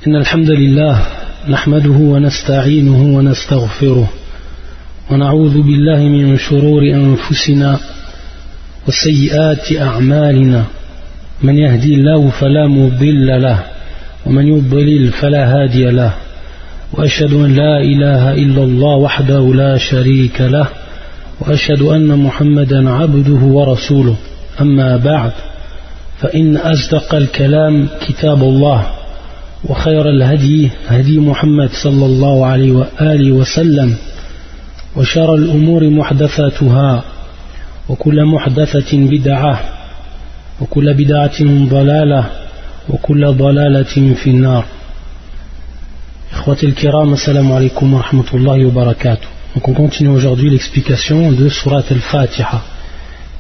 إن الحمد لله نحمده ونستعينه ونستغفره ونعوذ بالله من شرور أنفسنا وسيئات أعمالنا من يهدي الله فلا مضل له ومن يضلل فلا هادي له وأشهد أن لا إله إلا الله وحده لا شريك له وأشهد أن محمدا عبده ورسوله أما بعد فإن أصدق الكلام كتاب الله وخير الهدي هدي محمد صلى الله عليه وآله وسلم وشر الأمور محدثاتها وكل محدثة بدعة وكل بدعة ضلالة وكل ضلالة في النار. إخوتي الكرام, assalamu alaikum wa rahmatullahi wa barakatuh. Donc on continue aujourd'hui l'explication de Surat al-Fatiha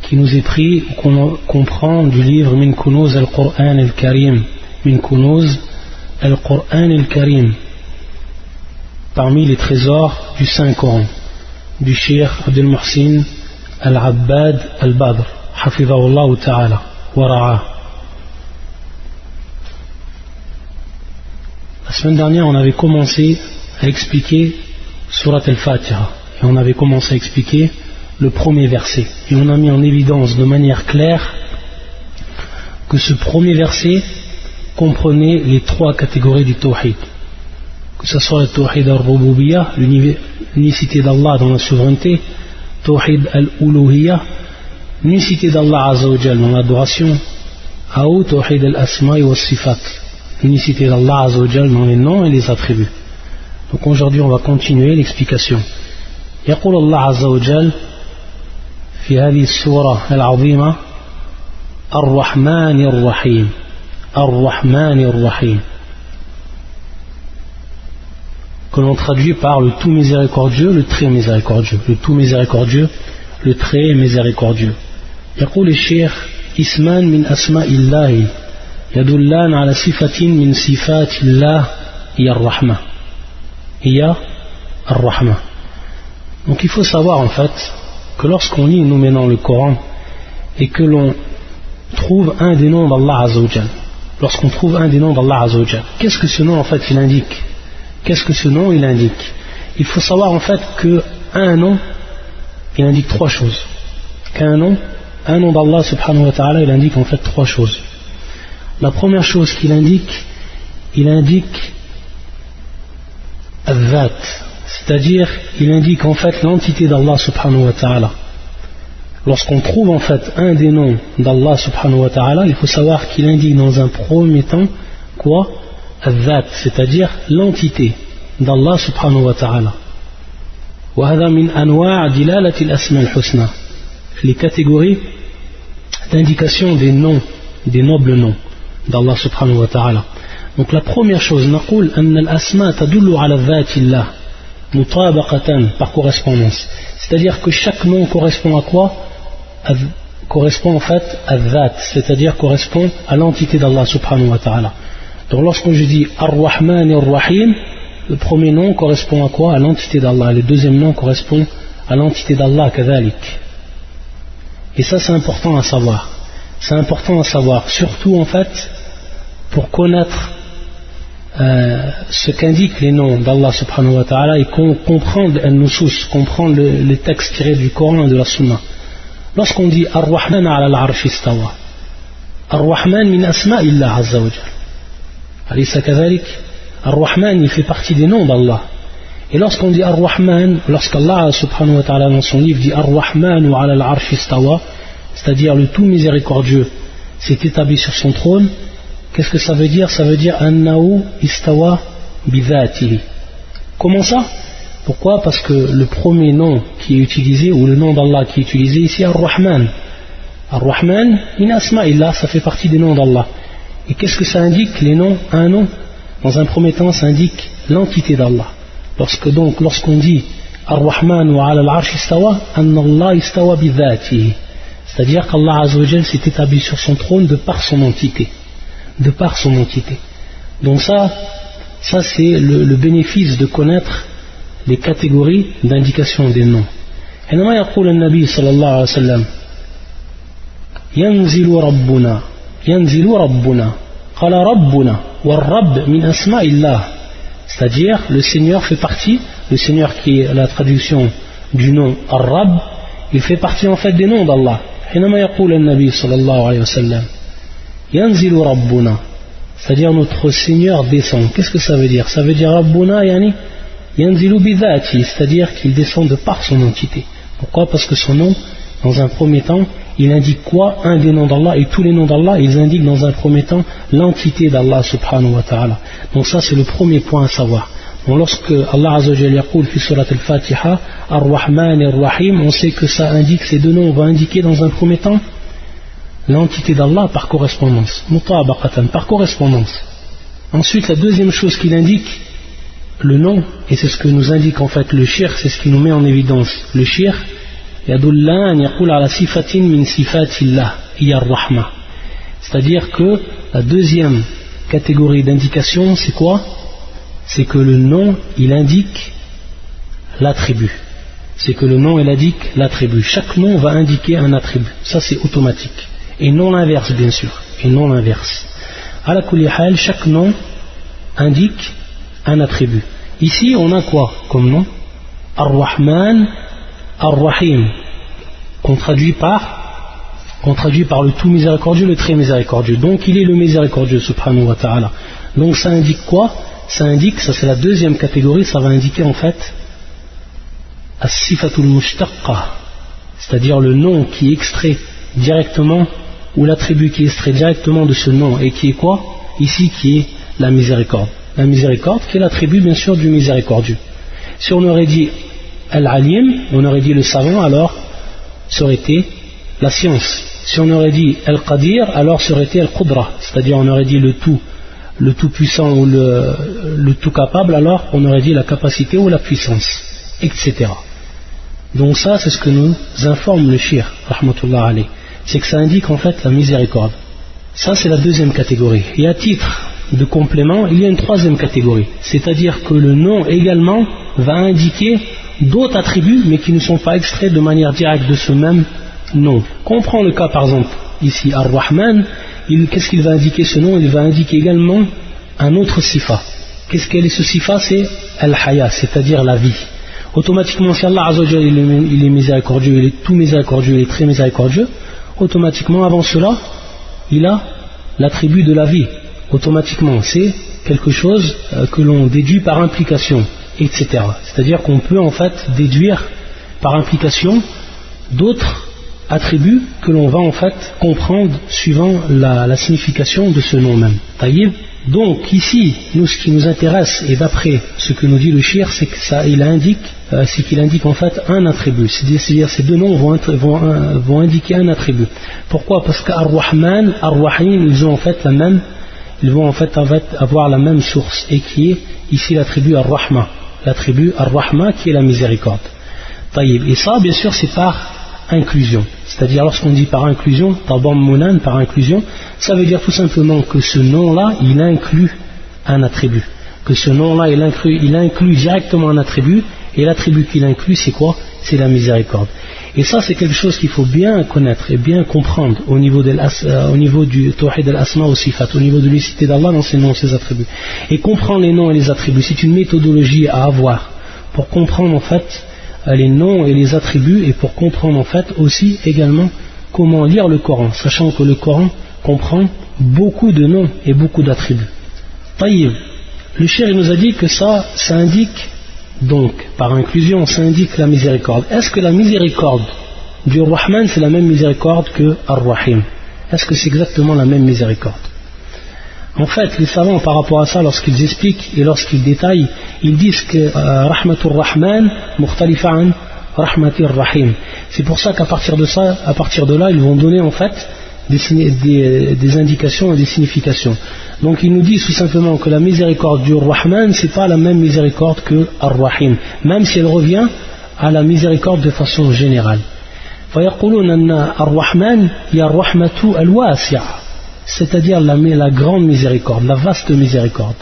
qui nous est pris, qu'on comprend du livre Min Kunuz al-Qur'an al-Karim, Min Kunuz al-Qur'an al-Karim, parmi les trésors du Saint-Coran, du Cheikh Abdel Muhsin al-Abbad al-Badr, hafidhahullah ta'ala wa ra'ah. La semaine dernière, on avait commencé à expliquer Surat al-Fatiha et on avait commencé à expliquer le premier verset et on a mis en évidence de manière claire que ce premier verset comprenait les trois catégories du Tawhid, que ce soit le Tawhid al-Rububiyyah, l'unicité d'Allah dans la souveraineté, Tawhid al-Uluhiyyah, l'unicité d'Allah Azza wa Jal dans l'adoration, ou Tawhid al-Asma' wa Sifat, l'unicité d'Allah Azza wa Jal dans les noms et les attributs. Donc aujourd'hui on va continuer l'explication. يقول الله عز وجل في هذه السورة العظيمة الرحمن الرحيم الرحمن الرحيم, que l'on traduit par le tout miséricordieux, le très miséricordieux, le tout miséricordieux, le très miséricordieux. يقول الشيخ اسمان من أسماء الله يدلان على صفة من صفات الله هي الرحمة هي الرحمة. Donc il faut savoir en fait que lorsqu'on lit nous maintenant le Coran et que l'on trouve un des noms d'Allah Azza wa Jal, lorsqu'on trouve un des noms d'Allah Azza wa Jal, qu'est-ce que ce nom en fait il indique? Qu'est-ce que ce nom il indique? Il faut savoir en fait qu'un nom il indique trois choses. Un nom d'Allah subhanahu wa ta'ala il indique en fait trois choses. La première chose qu'il indique, il indique al-Dhat, c'est-à-dire il indique en fait l'entité d'Allah subhanahu wa ta'ala. Lorsqu'on trouve en fait un des noms d'Allah subhanahu wa ta'ala, il faut savoir qu'il indique dans un premier temps quoi? Al-Dhat, c'est-à-dire l'entité d'Allah subhanahu wa ta'ala. وهذا من أنواع دلالة الأسماء الحسنى, les catégories d'indication des noms, des nobles noms d'Allah subhanahu wa ta'ala. Donc la première chose, نقول أن الأسماء تدل على ذات الله مطابقة, par correspondance, c'est-à-dire que chaque nom correspond à quoi? Correspond en fait à Dhat, c'est-à-dire correspond à l'entité d'Allah subhanahu wa ta'ala. Donc lorsque je dis Ar-Rahman Ar-Rahim, le premier nom correspond à quoi? À l'entité d'Allah, le deuxième nom correspond à l'entité d'Allah kadhalik. Et ça c'est important à savoir. C'est important à savoir, surtout en fait pour connaître ce qu'indiquent les noms d'Allah subhanahu wa ta'ala et comprendre al-nusus, comprendre les textes tirés du Coran et de la Sunna. Lorsqu'on dit Ar-Rahman ala al-Arsh istawa, Ar-Rahman min asma'illah azza wa jal, alaysa kadhalik, Ar-Rahman il fait partie des noms d'Allah. Et lorsqu'on dit Ar-Rahman, lorsqu'Allah subhanahu wa ta'ala dans son livre dit Ar-Rahman ala al-Arsh istawa, c'est-à-dire le tout miséricordieux s'est établi sur son trône, qu'est-ce que ça veut dire? Ça veut dire Annahu istawa bidhatihi. Comment ça? Pourquoi? Parce que le premier nom qui est utilisé, ou le nom d'Allah qui est utilisé ici, Ar-Rahman. Ar-Rahman, min asma'illah, ça fait partie des noms d'Allah. Et qu'est-ce que ça indique, les noms? Un nom, dans un premier temps, ça indique l'entité d'Allah. Lorsqu'on dit Ar-Rahman wa ala al-Arsh istawa, Anna Allah istawa bidhatihi, c'est-à-dire qu'Allah Azza wa Jal s'est établi sur son trône de par son entité. De par son entité. Donc ça c'est le bénéfice de connaître les catégories d'indication des noms. حينما يقول النبي صلى الله عليه وسلم ينزل ربنا قال ربنا War-Rabb min asma'illah. C'est-à-dire, le Seigneur fait partie, le Seigneur qui est la traduction du nom Ar-Rabb, il fait partie en fait des noms d'Allah. حينما يقول النبي صلى الله عليه وسلم ينزل ربنا, c'est-à-dire notre Seigneur descend. Qu'est-ce que ça veut dire? Ça veut dire Rabbuna yani yanzilu bidhati, c'est-à-dire qu'il descend de par son entité. Pourquoi? Parce que son nom, dans un premier temps, il indique quoi? Un des noms d'Allah, et tous les noms d'Allah, ils indiquent dans un premier temps l'entité d'Allah subhanahu wa ta'ala. Donc ça c'est le premier point à savoir. Donc lorsque Allah Azza wa Jalla yaqul fi surat al-Fatiha Ar-Rahman et Ar-Rahim, on sait que ça indique, ces deux noms vont indiquer dans un premier temps l'entité d'Allah par correspondance, mutabaqatan, par correspondance. Ensuite la deuxième chose qu'il indique, le nom, et c'est ce que nous indique en fait le shirk, c'est ce qui nous met en évidence le shirk, yadullan yaqul ala sifatin min sifatillah hiya ar-rahma, c'est-à-dire que la deuxième catégorie d'indication c'est quoi? C'est que le nom il indique l'attribut, c'est que le nom il indique l'attribut, chaque nom va indiquer un attribut, ça c'est automatique, et non l'inverse bien sûr, et non l'inverse. Ala kulli hal, chaque nom indique un attribut. Ici on a quoi comme nom? Ar-Rahman, Ar-Rahim, qu'on traduit par le tout miséricordieux, le très miséricordieux. Donc il est le miséricordieux subhanahu wa ta'ala. Donc ça indique quoi? Ça indique, ça c'est la deuxième catégorie, ça va indiquer en fait as-sifatul mushtaqqa, c'est-à-dire le nom qui est extrait directement, ou l'attribut qui est extrait directement de ce nom, et qui est quoi? Ici qui est la miséricorde. La miséricorde qui est l'attribut bien sûr du miséricordieux. Si on aurait dit Al-Alim, on aurait dit le savant, alors ça aurait été la science. Si on aurait dit Al-Qadir, alors ça aurait été Al-Qudra, c'est-à-dire on aurait dit le tout puissant ou le tout capable, alors on aurait dit la capacité ou la puissance, etc. Donc ça c'est ce que nous informe le shir, rahmatullah alayh, c'est que ça indique en fait la miséricorde. Ça c'est la deuxième catégorie. Et à titre de complément, il y a une troisième catégorie, c'est-à-dire que le nom également va indiquer d'autres attributs mais qui ne sont pas extraits de manière directe de ce même nom. Qu'on prend le cas par exemple ici Ar-Rahman, qu'est-ce qu'il va indiquer ce nom? Il va indiquer également un autre sifa. Quel est ce sifa? C'est Al-Haya, c'est-à-dire la vie. Automatiquement si Allah Azza wa Jalla il est miséricordieux, il est tout miséricordieux, il est très miséricordieux, automatiquement avant cela il a l'attribut de la vie. Automatiquement c'est quelque chose que l'on déduit par implication, etc. C'est-à-dire qu'on peut en fait déduire par implication d'autres attributs que l'on va en fait comprendre suivant la signification de ce nom même. Taïb. Donc ici, nous ce qui nous intéresse, et d'après ce que nous dit le shir, c'est que ça, c'est qu'il indique en fait un attribut. C'est-à-dire ces deux noms vont indiquer un attribut. Pourquoi? Parce qu'Ar-Rahman, Ar-Rahim, ils vont en fait avoir la même source, et qui est ici l'attribut Ar-Rahma, l'attribut Ar-Rahma qui est la miséricorde. Taïb. Et ça, bien sûr, c'est par inclusion. C'est-à-dire lorsqu'on dit par inclusion, tabammunan, par inclusion, ça veut dire tout simplement que ce nom-là, il inclut un attribut. Que ce nom-là, il inclut directement un attribut, et l'attribut qu'il inclut, c'est quoi? C'est la miséricorde. Et ça, c'est quelque chose qu'il faut bien connaître et bien comprendre au niveau du tawhid al-asma wa sifat, au niveau de l'unicité d'Allah dans ses noms, ses attributs. Et comprendre les noms et les attributs, c'est une méthodologie à avoir pour comprendre en fait les noms et les attributs, et pour comprendre en fait aussi également comment lire le Coran, sachant que le Coran comprend beaucoup de noms et beaucoup d'attributs. Taïb, le shir nous a dit que ça indique donc par inclusion, ça indique la miséricorde. Est-ce que la miséricorde du Rahman c'est la même miséricorde que Ar-Rahim? Est-ce que c'est exactement la même miséricorde? En fait, les savants par rapport à ça, lorsqu'ils expliquent et lorsqu'ils détaillent, ils disent que Rahmatur Rahman mukhtalifa an Rahmatir Rahim. C'est pour ça qu'à partir de là, ils vont donner en fait des indications et des significations. Donc ils nous disent tout simplement que la miséricorde du Rahman, c'est pas la même miséricorde que Ar-Rahim, même si elle revient à la miséricorde de façon générale. فيقولون أن الرحمن هي الرحمة الواسعة, c'est-à-dire la grande miséricorde, la vaste miséricorde.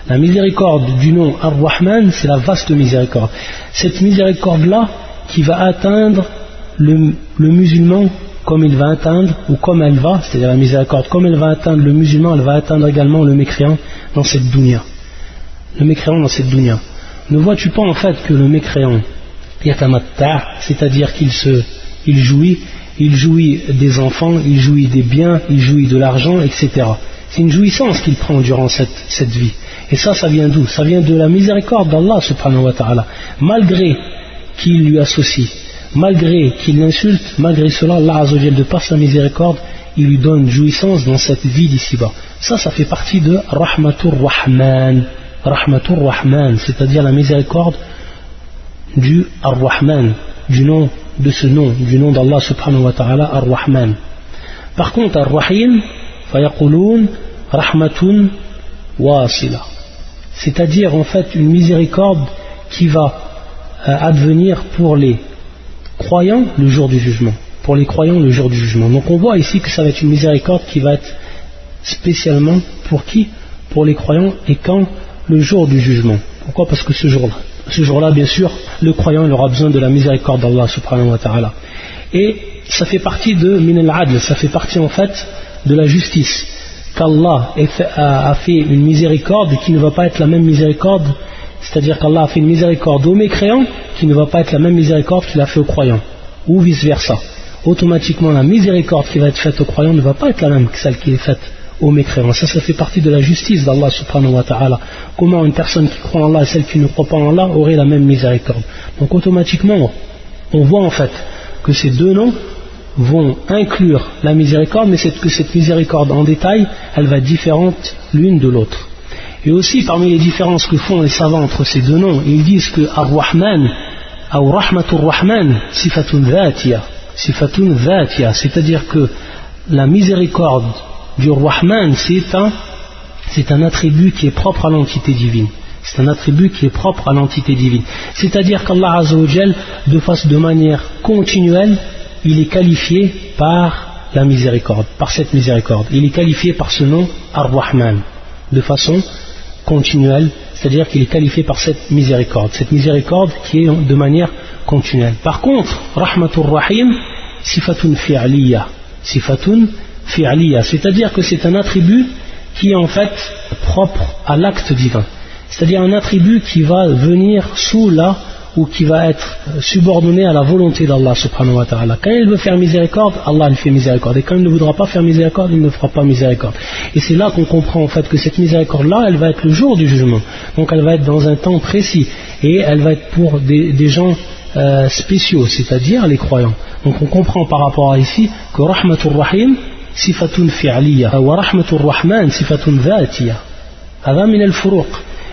La miséricorde du nom Ar-Rahman, c'est la vaste miséricorde. Cette miséricorde-là qui va atteindre le musulman comme il va atteindre, ou comme elle va, c'est-à-dire la miséricorde, comme elle va atteindre le musulman, elle va atteindre également le mécréant dans cette dunya. Le mécréant dans cette dunya. Ne vois-tu pas en fait que le mécréant, yatamatta, c'est-à-dire qu'il jouit des enfants, il jouit des biens, il jouit de l'argent, etc. C'est une jouissance qu'il prend durant cette vie. Et ça vient d'où? Ça vient de la miséricorde d'Allah subhanahu wa ta'ala. Malgré qu'il lui associe, malgré qu'il l'insulte, malgré cela, Allah azza wa jal, de par sa miséricorde, il lui donne jouissance dans cette vie d'ici-bas. Ça fait partie de Rahmatur Rahman. Rahmatur Rahman, c'est-à-dire la miséricorde du Ar-Rahman, du nom d'Allah subhanahu wa ta'ala, Ar-Rahman. Par contre, Ar-Rahim, fayaqulun rahmatun wasila, c'est-à-dire en fait une miséricorde qui va advenir pour les croyants le jour du jugement. Pour les croyants le jour du jugement. Donc on voit ici que ça va être une miséricorde qui va être spécialement pour qui? Pour les croyants, et quand? Le jour du jugement. Pourquoi? Parce que ce jour-là, bien sûr, le croyant il aura besoin de la miséricorde d'Allah subhanahu wa ta'ala. Et ça fait partie de min al-adl, ça fait partie en fait de la justice. Qu'Allah a fait une miséricorde qui ne va pas être la même miséricorde, c'est-à-dire qu'Allah a fait une miséricorde aux mécréants qui ne va pas être la même miséricorde qu'il a fait aux croyants, ou vice-versa. Automatiquement, la miséricorde qui va être faite aux croyants ne va pas être la même que celle qui est faite aux mécréants. Ça fait partie de la justice d'Allah subhanahu wa ta'ala. Comment une personne qui croit en Allah et celle qui ne croit pas en Allah aurait la même miséricorde. Donc automatiquement, on voit en fait que ces deux noms vont inclure la miséricorde, mais que cette miséricorde en détail, elle va être différente l'une de l'autre. Et aussi parmi les différences que font les savants entre ces deux noms, ils disent que Ar-Rahman ou Rahmatur Rahman sifatun dhatiya, c'est-à-dire que la miséricorde du Rahman, c'est un attribut qui est propre à l'entité divine. C'est un attribut qui est propre à l'entité divine. C'est-à-dire qu'Allah Azza wa Jal, de manière continuelle, il est qualifié par la miséricorde, par cette miséricorde. Il est qualifié par ce nom Ar-Rahman, de façon continuelle, c'est-à-dire qu'il est qualifié par cette miséricorde qui est de manière continuelle. Par contre, Rahmatur Rahim, sifatun fi'aliyya, c'est-à-dire que c'est un attribut qui est en fait propre à l'acte divin, c'est-à-dire un attribut qui va venir sous ou qui va être subordonné à la volonté d'Allah subhanahu wa ta'ala. Quand il veut faire miséricorde, Allah il fait miséricorde, et quand il ne voudra pas faire miséricorde, il ne fera pas miséricorde. Et c'est là qu'on comprend en fait que cette miséricorde-là, elle va être le jour du jugement, donc elle va être dans un temps précis, et elle va être pour des gens spéciaux, c'est-à-dire les croyants. Donc on comprend par rapport à ici que Rahmatur Rahim sifatun fi'aliyya wa Rahmatur Rahman sifatun dhatiyya. Hada min al-furuq.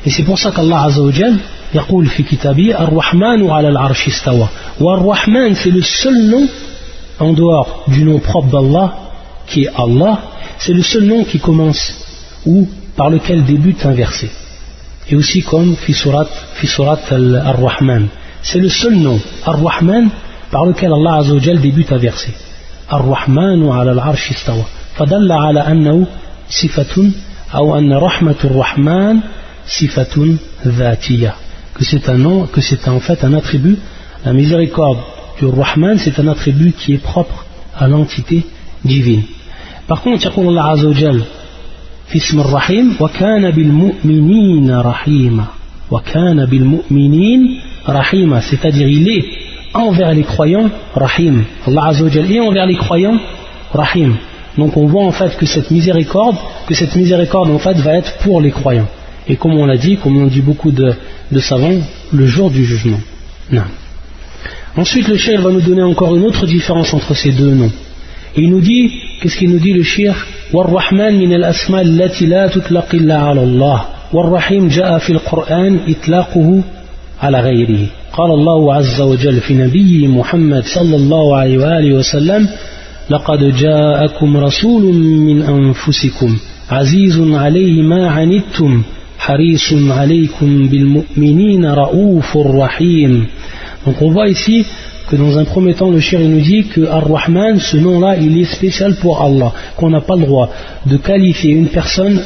Et c'est pour ça qu'Allah Azza wa Jal يقول في كتابه الرحمن على العرش استوى. والرحمن c'est le seul nom en dehors du nom propre d'Allah qui est Allah, c'est le seul nom qui commence ou par lequel débute un verset. Et aussi comme fi surat al-Rahman, c'est le seul nom Ar-Rahman par lequel Allah Azza wa Jal débute un verset. Ar-Rahmanu ala al-arsh istawa. Fadalla ala annahu sifatun ou anna rahmatur Rahman sifatun dhatiyya. Que c'est un nom, que c'est en fait un attribut, la miséricorde du Rahman, c'est un attribut qui est propre à l'entité divine. Par contre, يقول الله عز وجل في اسم الرحيم وكان بالمؤمنين رحيما. وكان بالمؤمنين رحيما, c'est-à-dire il est envers les croyants Rahim. Allah Azza wa Jal est envers les croyants Rahim. Donc on voit en fait que cette miséricorde en fait va être pour les croyants. Et comme on l'a dit, comme l'ont dit beaucoup de savants, le jour du jugement. Non. Ensuite le cheikh va nous donner encore une autre différence entre ces deux noms. Et il nous dit, qu'est-ce qu'il nous dit le cheikh? War-Rahman min al-asma allati la tutlaq illa ala Allah. War-Rahim ja'a fi al-Qur'an itlaquhu ala ghayrihi. قال الله عز وجل في نبي محمد صلى الله عليه وآله وسلم لقد جاءكم رسول من أنفسكم عزيز عليه ما عنتم حريص عليكم بالمؤمنين رؤوف رحيم. Donc on voit ici que dans un premier temps le cheikh nous dit que Ar-Rahman, ce nom-là, il est spécial pour Allah, qu'on n'a pas le droit de qualifier une personne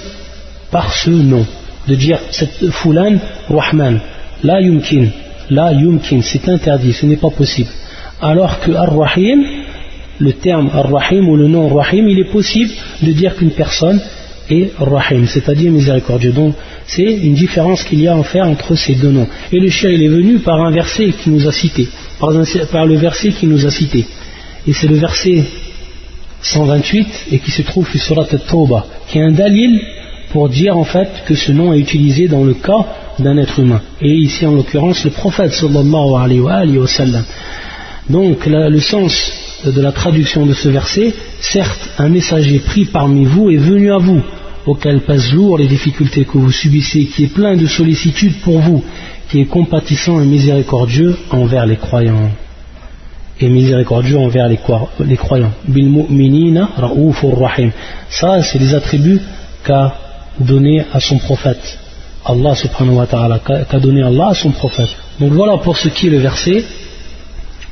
par ce nom, de dire cette Fulan Rahman, la yumkin, c'est interdit, ce n'est pas possible. Alors que Ar-Rahim, le terme Ar-Rahim ou le nom Rahim, il est possible de dire qu'une personne est Rahim, c'est-à-dire miséricordieux. Donc c'est une différence qu'il y a à faire entre ces deux noms. Et le cheikh il est venu par un verset qui nous a cité, par le verset qui nous a cité. Et c'est le verset 128 et qui se trouve sur Surat At-Tawbah, qui est un dalil pour dire en fait que ce nom est utilisé dans le cas d'un être humain. Et ici en l'occurrence le prophète sallallahu alayhi wa sallam. Donc le sens de la traduction de ce verset, certes un messager pris parmi vous est venu à vous, auquel pèsent lourd les difficultés que vous subissez, qui est plein de sollicitude pour vous, qui est compatissant et miséricordieux envers les croyants. Et miséricordieux envers les croyants. Bil mu'minina ra'ufur rahim. Ça, c'est les attributs qu'a donné à son prophète. Allah subhanahu wa ta'ala, qu'a donné Allah à son prophète. Donc voilà pour ce qui est le verset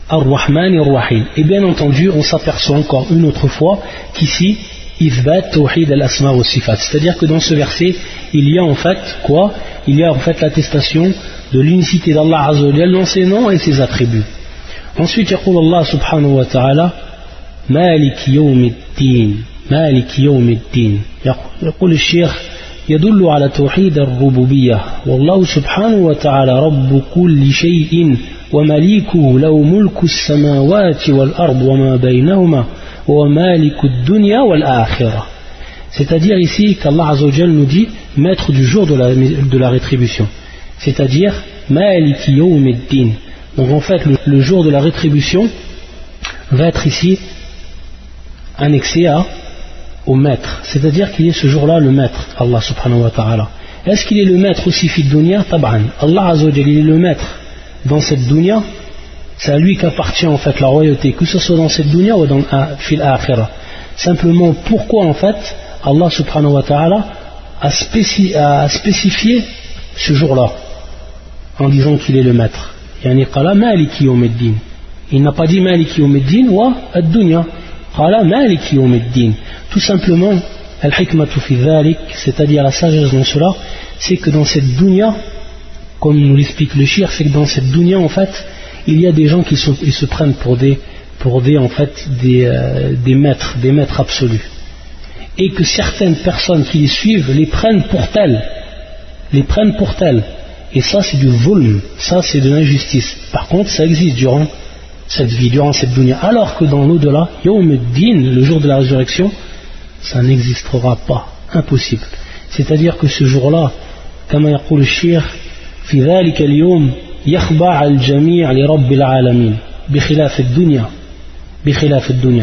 Ar-Rahman et Ar-Rahim. Et bien entendu, on s'aperçoit encore une autre fois qu'ici, Ithbat Tawhid al-Asma wa Sifat. C'est-à-dire que dans ce verset, il y a en fait quoi? Il y a en fait l'attestation de l'unicité d'Allah Azza wa Jalla dans ses noms et ses attributs. Ensuite, يقول الله سبحانه وتعالى مالك يوم الدين مالك يوم الدين. يقول الشيخ يدل على توحيد الربوبية والله سبحانه وتعالى رب كل شيء ومليكه له ملك السماوات والأرض وما بينهما ومالك الدنيا والآخرة. C'est-à-dire ici qu'Allah Azza wa Jalla nous dit maître du jour de la rétribution, c'est-à-dire مالك يوم الدين. Donc en fait le jour de la rétribution va être ici annexé au maître, c'est-à-dire qu'il est ce jour-là le maître, Allah subhanahu wa ta'ala. Est-ce qu'il est le maître aussi fi dunya? Tab'an. Allah Azza wa Jalla il est le maître dans cette dunya, c'est à lui qu'appartient en fait la royauté, que ce soit dans cette dunya ou dans fil akhirah. Simplement pourquoi en fait Allah subhanahu wa ta'ala a spécifié ce jour-là en disant qu'il est le maître. يعني قال مالك يوم الدين. Il n'a pas dit مالك يوم الدين و الدنيا. قال مالك يوم الدين. Tout simplement, al-hikmatu fi dhalik, c'est-à-dire la sagesse dans cela, c'est que dans cette dunya, comme nous l'explique le shir, c'est que dans cette dunya en fait, il y a des gens qui se prennent pour des maîtres absolus. Et que certaines personnes qui les suivent les prennent pour telles. Et ça c'est du zulm, ça c'est de l'injustice. Par contre ça existe durant cette vie, durant cette dunya. Alors que dans l'au-delà, Yawm ad-Din, le jour de la résurrection, ça n'existera pas, impossible. C'est-à-dire que ce jour-là, comme يقول الشيخ في ذلك اليوم يخضع الجميع لرب العالمين بخلاف الدنيا.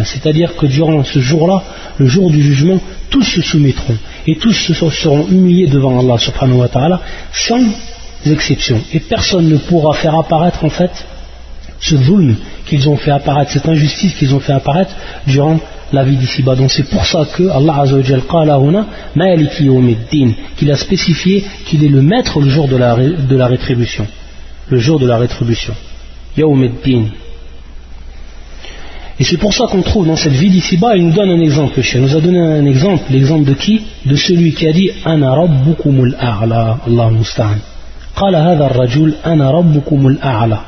C'est-à-dire que durant ce jour-là, le jour du jugement, tous se soumettront et tous seront humiliés devant Allah subhanahu wa ta'ala sans exception, et personne ne pourra faire apparaître en fait ce zulm qu'ils ont fait apparaître, cette injustice qu'ils ont fait apparaître durant la vie d'ici-bas. Donc c'est pour ça que Allah Azza wa Jalla qala huna maliki yawmiddin, qu'il a spécifié qu'il est le maître le jour de la rétribution, le jour de la rétribution, yawmiddin. Et c'est pour ça qu'on trouve dans cette vie d'ici-bas, il nous donne un exemple. Il nous a donné un exemple, l'exemple de qui? De celui qui a dit ana rabbukumul a'la, Allah musta'an. قال هذا الرجل أنا ربكم الأعلى.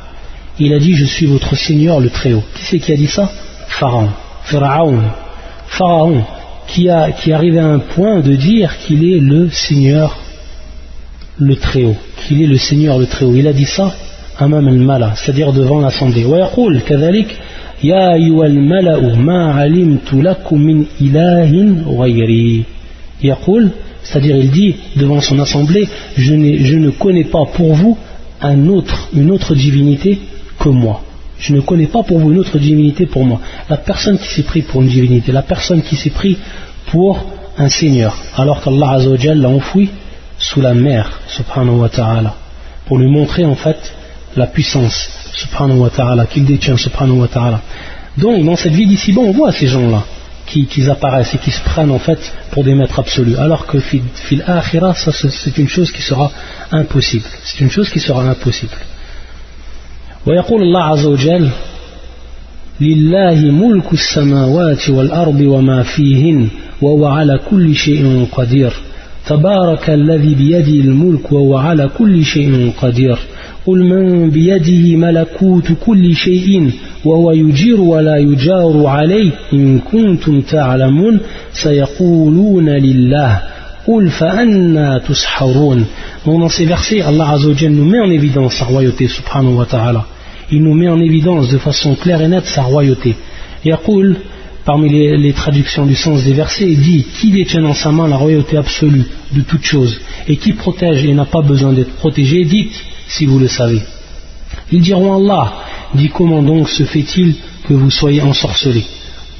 Il a dit je suis votre Seigneur le Très-Haut. Qui c'est qui a dit ça? Pharaon, qui arrivait à un point de dire qu'il est le Seigneur le Très-Haut, qu'il est le Seigneur le Très-Haut. Il a dit ça amam al-mala, c'est-à-dire devant l'assemblée. ويقول كذلك يا أيها الملأ ما علمت لكم من إله غيري. يقول, c'est-à-dire il dit devant son assemblée, je ne connais pas pour vous une autre divinité que moi. Je ne connais pas pour vous une autre divinité pour moi. La personne qui s'est pris pour une divinité, la personne qui s'est pris pour un Seigneur, alors qu'Allah Azza wa Jalla l'a enfoui sous la mer, subhanahu wa ta'ala, pour lui montrer en fait la puissance, subhanahu wa ta'ala, qu'il détient, subhanahu wa ta'ala. Donc dans cette vie d'ici-bas, on voit ces gens-là qui apparaissent et qui se prennent en fait pour des maîtres absolus, alors que fil akhira, ça c'est une chose qui sera impossible. C'est une chose qui sera impossible. ويقول الله عز وجل لله ملك السماوات والأرض وما فيهن وهو على كل شيء قدير تبارك الذي بيده الملك وهو على كل شيء قدير قل من بيده ملكوت كل شيء وهو يجير ولا يجار عليه إن كنتم تعلمون سيقولون لله قل فأنا تسحرون. Donc dans ces versets, Allah Azza wa Jalla nous met en évidence sa royauté subhanahu wa ta'ala. Il nous met en évidence de façon claire et nette sa royauté. Yaqul, parmi les traductions du sens des versets, il dit qui détient dans sa main la royauté absolue de toute chose et qui protège et n'a pas besoin d'être protégé, dites si vous le savez. Ils diront Allah, dit comment donc se fait-il que vous soyez ensorcelés,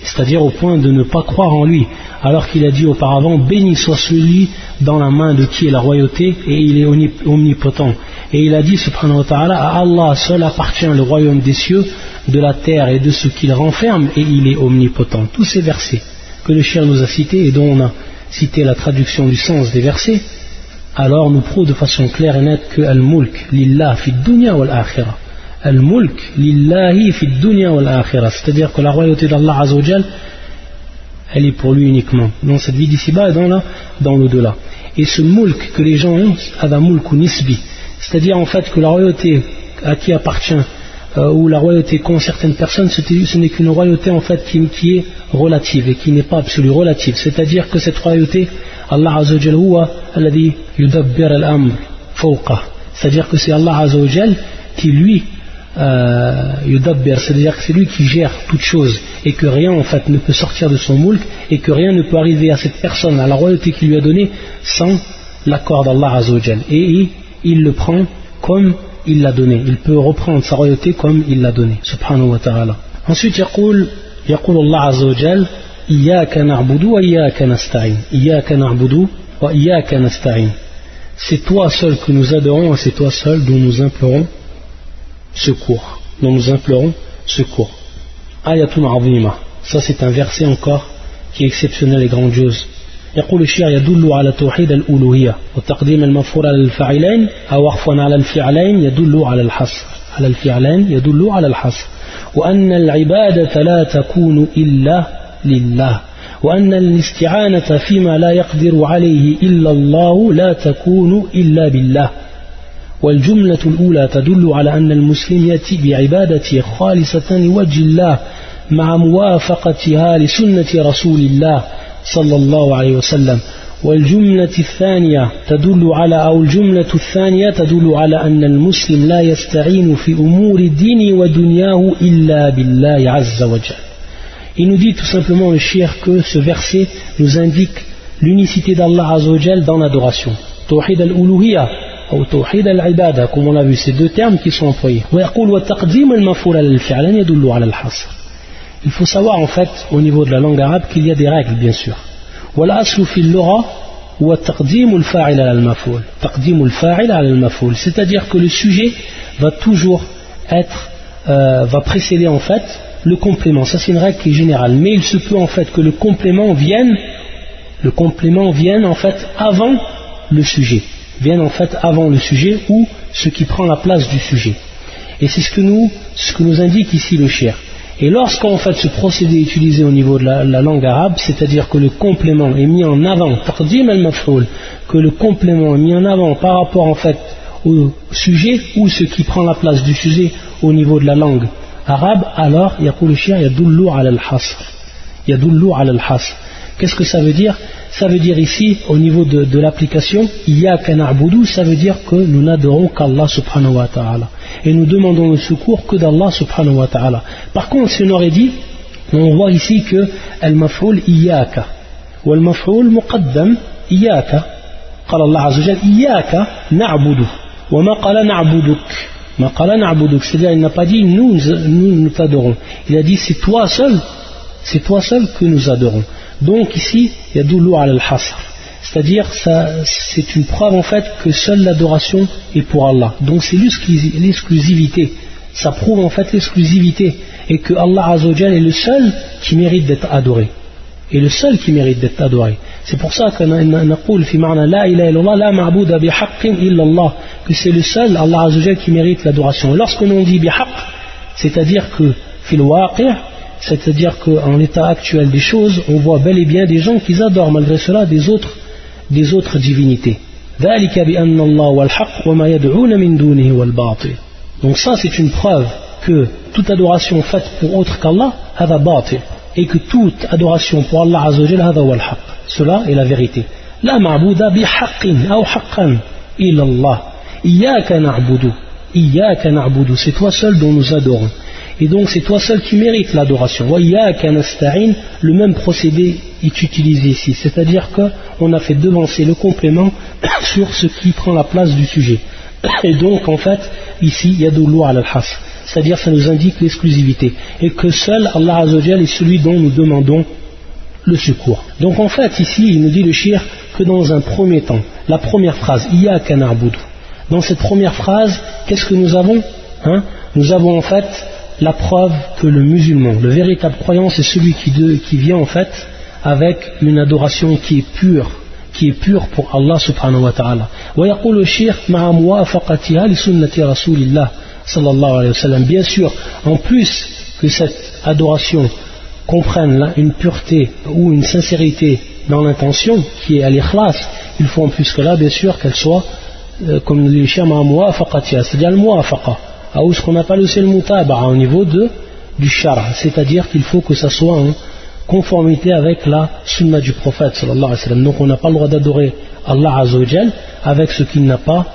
c'est-à-dire au point de ne pas croire en lui, alors qu'il a dit auparavant béni soit celui dans la main de qui est la royauté et il est omnipotent. Et il a dit subhanahu wa ta'ala, à Allah seul appartient le royaume des cieux, de la terre et de ce qu'il renferme et il est omnipotent. Tous ces versets que le cheikh nous a cités et dont on a cité la traduction du sens des versets, alors nous prouvent de façon claire et nette que al-mulk lillah fi dunya wal akhirah. Al-mulk lillahi fi dunya wal akhirah, c'est-à-dire que la royauté d'Allah Azza wa Jal, elle est pour lui uniquement, dans cette vie d'ici-bas et dans l'au-delà. Et ce mulk que les gens ont, hada mulk ou nisbi, c'est-à-dire en fait que la royauté à qui appartient ou la royauté qu'ont certaines personnes, ce n'est qu'une royauté en fait qui est relative et qui n'est pas absolue, relative. C'est-à-dire que cette royauté, Allah Azza wa Jal huwa alladhi yudabbir al-amr fawqa, c'est-à-dire que c'est Allah Azza wa Jal qui lui yudabbir, c'est-à-dire que c'est lui qui gère toute chose et que rien en fait ne peut sortir de son mulk et que rien ne peut arriver à cette personne, à la royauté qu'il lui a donnée sans l'accord d'Allah Azza wa Jal. Et il le prend comme il l'a donné, il peut reprendre sa royauté comme il l'a donné, subhanahu wa ta'ala. Ensuite, يقول Allah Azza wa Jal, إياك نعبد وإياك نستعين, إياك نعبد وإياك نستعين. C'est toi seul que nous adorons et c'est toi seul dont nous implorons secours, Ayatun azima, ça c'est un verset encore qui est exceptionnel et grandiose. يقول الشيخ يدل على توحيد الألوهية وتقديم المفعول على الفاعلين أو عفوا على الفعلين يدل على الحصر وأن العبادة لا تكون إلا لله وأن الاستعانة فيما لا يقدر عليه إلا الله لا تكون إلا بالله. والجملة الأولى تدل على أن المسلم يأتي بعبادته خالصة لوجه الله مع موافقتها لسنة رسول الله صلى الله عليه وسلم. والجملة الثانية تدل على أن المسلم لا يستعين في أمور دينه ودنياه إلا بالله عز وجل. Il nous dit tout simplement le cheikh que ce verset nous indique l'unicité d'Allah Azza wa Jal dans l'adoration. Tawhid al-uluhiyya ou tawhid al-ibada, comme on l'a vu, ces deux termes qui sont employés. Il faut savoir en fait au niveau de la langue arabe qu'il y a des règles bien sûr. C'est-à-dire que le sujet va toujours va précéder en fait le complément. Ça c'est une règle qui est générale, mais il se peut en fait que le complément vienne en fait avant le sujet, ou ce qui prend la place du sujet. Et c'est ce que nous indique ici le cheikh. Et lorsqu'en fait ce procédé est utilisé au niveau de la langue arabe, c'est-à-dire que le complément est mis en avant, que le complément est mis en avant par rapport en fait au sujet ou ce qui prend la place du sujet au niveau de la langue arabe, alors yaqul al-shia yadullu ala al-hasr. Qu'est-ce que ça veut dire? Ça veut dire ici, au niveau de l'application, iyyaka na'budu, ça veut dire que nous n'adorons qu'Allah subhanahu wa ta'ala. Et nous demandons le secours que d'Allah subhanahu wa ta'ala. Par contre, si on aurait dit, on voit ici que al-maf'ul iyyaka, ou al-maf'ul muqaddam iyyaka, قال الله عز وجل iyyaka na'budu, wa ma qala na'buduk. C'est-à-dire, il n'a pas dit nous t'adorons. Il a dit c'est toi seul que nous adorons. Donc ici, yadullu ala al-hasr, c'est-à-dire c'est une preuve en fait que seule l'adoration est pour Allah. Donc c'est l'exclusivité, ça prouve en fait l'exclusivité et que Allah Azza wa Jal est le seul qui mérite d'être adoré. C'est pour ça que naqul fi ma'na la ilaha illallah la ma'buda bihaqqin illallah, que c'est le seul Allah Azza wa Jal qui mérite l'adoration. Lorsqu'on dit bihaqq, c'est-à-dire que fil waqi', c'est-à-dire qu'en l'état actuel des choses, on voit bel et bien des gens qui adorent malgré cela des autres divinités. ذلك بأن الله هو الحق وما يدعون من دونه هو الباطل. Donc ça c'est une preuve que toute adoration faite pour autre qu'Allah هذا باطل, et que toute adoration pour Allah Azza wa Jal هذا هو الحق. Cela est la vérité. لا معبود بحق أو حقا إلا الله. إياك نعبد, إياك نعبد, c'est toi seul dont nous adorons. Et donc c'est toi seul qui mérite l'adoration. وإياك نستعين, le même procédé est utilisé ici, c'est-à-dire qu'on a fait devancer le complément sur ce qui prend la place du sujet. Et donc en fait ici yadullu ala al-hasr, c'est-à-dire ça nous indique l'exclusivité et que seul Allah Azza wa Jal est celui dont nous demandons le secours. Donc en fait ici il nous dit le shir que dans un premier temps, la première phrase Iyyaka na'budu, dans cette première phrase qu'est-ce que nous avons, nous avons en fait la preuve que le musulman, le véritable croyant, c'est celui qui vient en fait avec une adoration qui est pure pour Allah subhanahu wa ta'ala. ويقول الشيخ مع موافقتها لسنة رسول الله صلى الله عليه وسلم. Bien sûr, en plus que cette adoration comprenne là une pureté ou une sincérité dans l'intention qui est al-ikhlas, il faut en plus que là bien sûr qu'elle soit comme le dit le Cheikh مع موافقتها, c'est-à-dire le muwafaqa, ou ce qu'on appelle aussi le mutaba'a au niveau du shara, c'est-à-dire qu'il faut que ça soit en conformité avec la sunna du prophète sallallahu alayhi wa sallam. Donc on n'a pas le droit d'adorer Allah Azza wa Jal avec ce qu'il n'a pas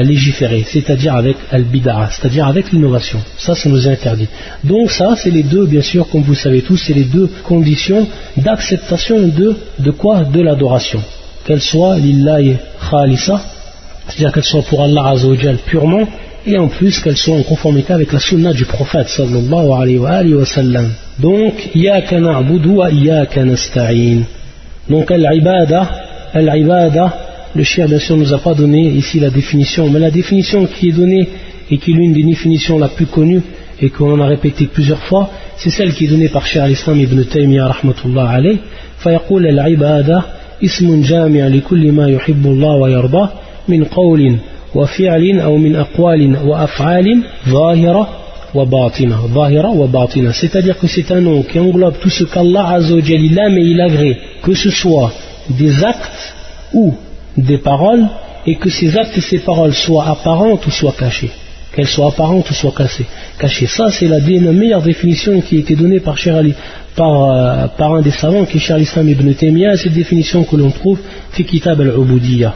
légiféré, c'est-à-dire avec al-bid'a, c'est-à-dire avec l'innovation. Ça nous est interdit. Donc ça c'est les deux, bien sûr, comme vous savez tous, c'est les deux conditions d'acceptation de quoi? De l'adoration. Qu'elle soit lillahi khalisa, c'est-à-dire qu'elle soit pour Allah Azza wa Jal purement, et en plus qu'elle soit en conformité avec la sunna du prophète sallallahu alayhi wa sallam. Donc iyyaka na'budu wa iyyaka nasta'in. Donc al-ibada, le cheikh bien sûr nous a pas donné ici la définition, mais la définition qui est donnée et qui est l'une des définitions la plus connues et qu'on a répété plusieurs fois, c'est celle qui est donnée par Cheikh al-Islam ibn Taymiyyah rahmatullah alayh. فيقول العبادة اسم جامع لكل ما يحب الله ويرضاه من قول وفعل أو من أقوال وأفعال ظاهرة وباطنة, c'est-à-dire que c'est un nom qui englobe tout ce qu'Allah Azza wa Jal aime et il agrée, que ce soit des actes ou des paroles, et que ces actes et ces paroles soient apparentes ou soient cachées, qu'elles soient apparentes ou soient cachées. Ça c'est la meilleure définition qui a été donnée par un des savants qui est Cheikh al-Islam ibn Taymiyyah. Cette définition que l'on trouve fi kitab al-ubudiyya.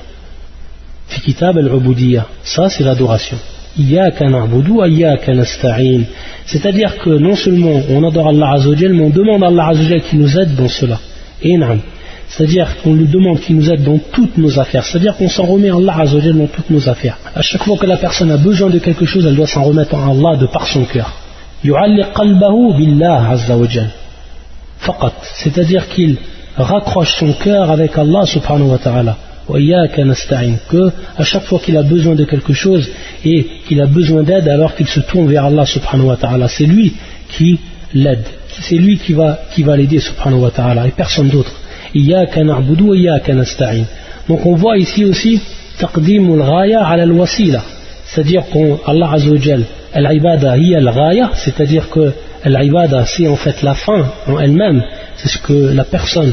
Ça c'est l'adoration. Iyyaka na'budu wa iyyaka nasta'in. C'est-à-dire que non seulement on adore Allah Azza wa Jal, mais on demande à Allah Azza wa Jal qui nous aide dans cela. Et na'am. C'est-à-dire qu'on lui demande qu'il nous aide dans toutes nos affaires. C'est-à-dire qu'on s'en remet à Allah Azza wa Jal dans toutes nos affaires. À chaque fois que la personne a besoin de quelque chose, elle doit s'en remettre à Allah de par son cœur. Yu'alliq qalbahu billah Azza wa Jal. Faqat. C'est-à-dire qu'il raccroche son cœur avec Allah subhanahu wa ta'ala. Que à chaque fois qu'il a besoin de quelque chose et qu'il a besoin d'aide, alors qu'il se tourne vers Allah subhanahu wa ta'ala, c'est lui qui l'aide, c'est lui qui va l'aider subhanahu wa ta'ala et personne d'autre. Iyyaka na'budu wa iyyaka nasta'in. Donc on voit ici aussi taqdimul ghaya ala al-wasila, c'est-à-dire qu'Allah Azza wa Jal al-ibada hiya al-ghaya, c'est-à-dire que al-ibada c'est en fait la fin en elle-même, c'est ce que la personne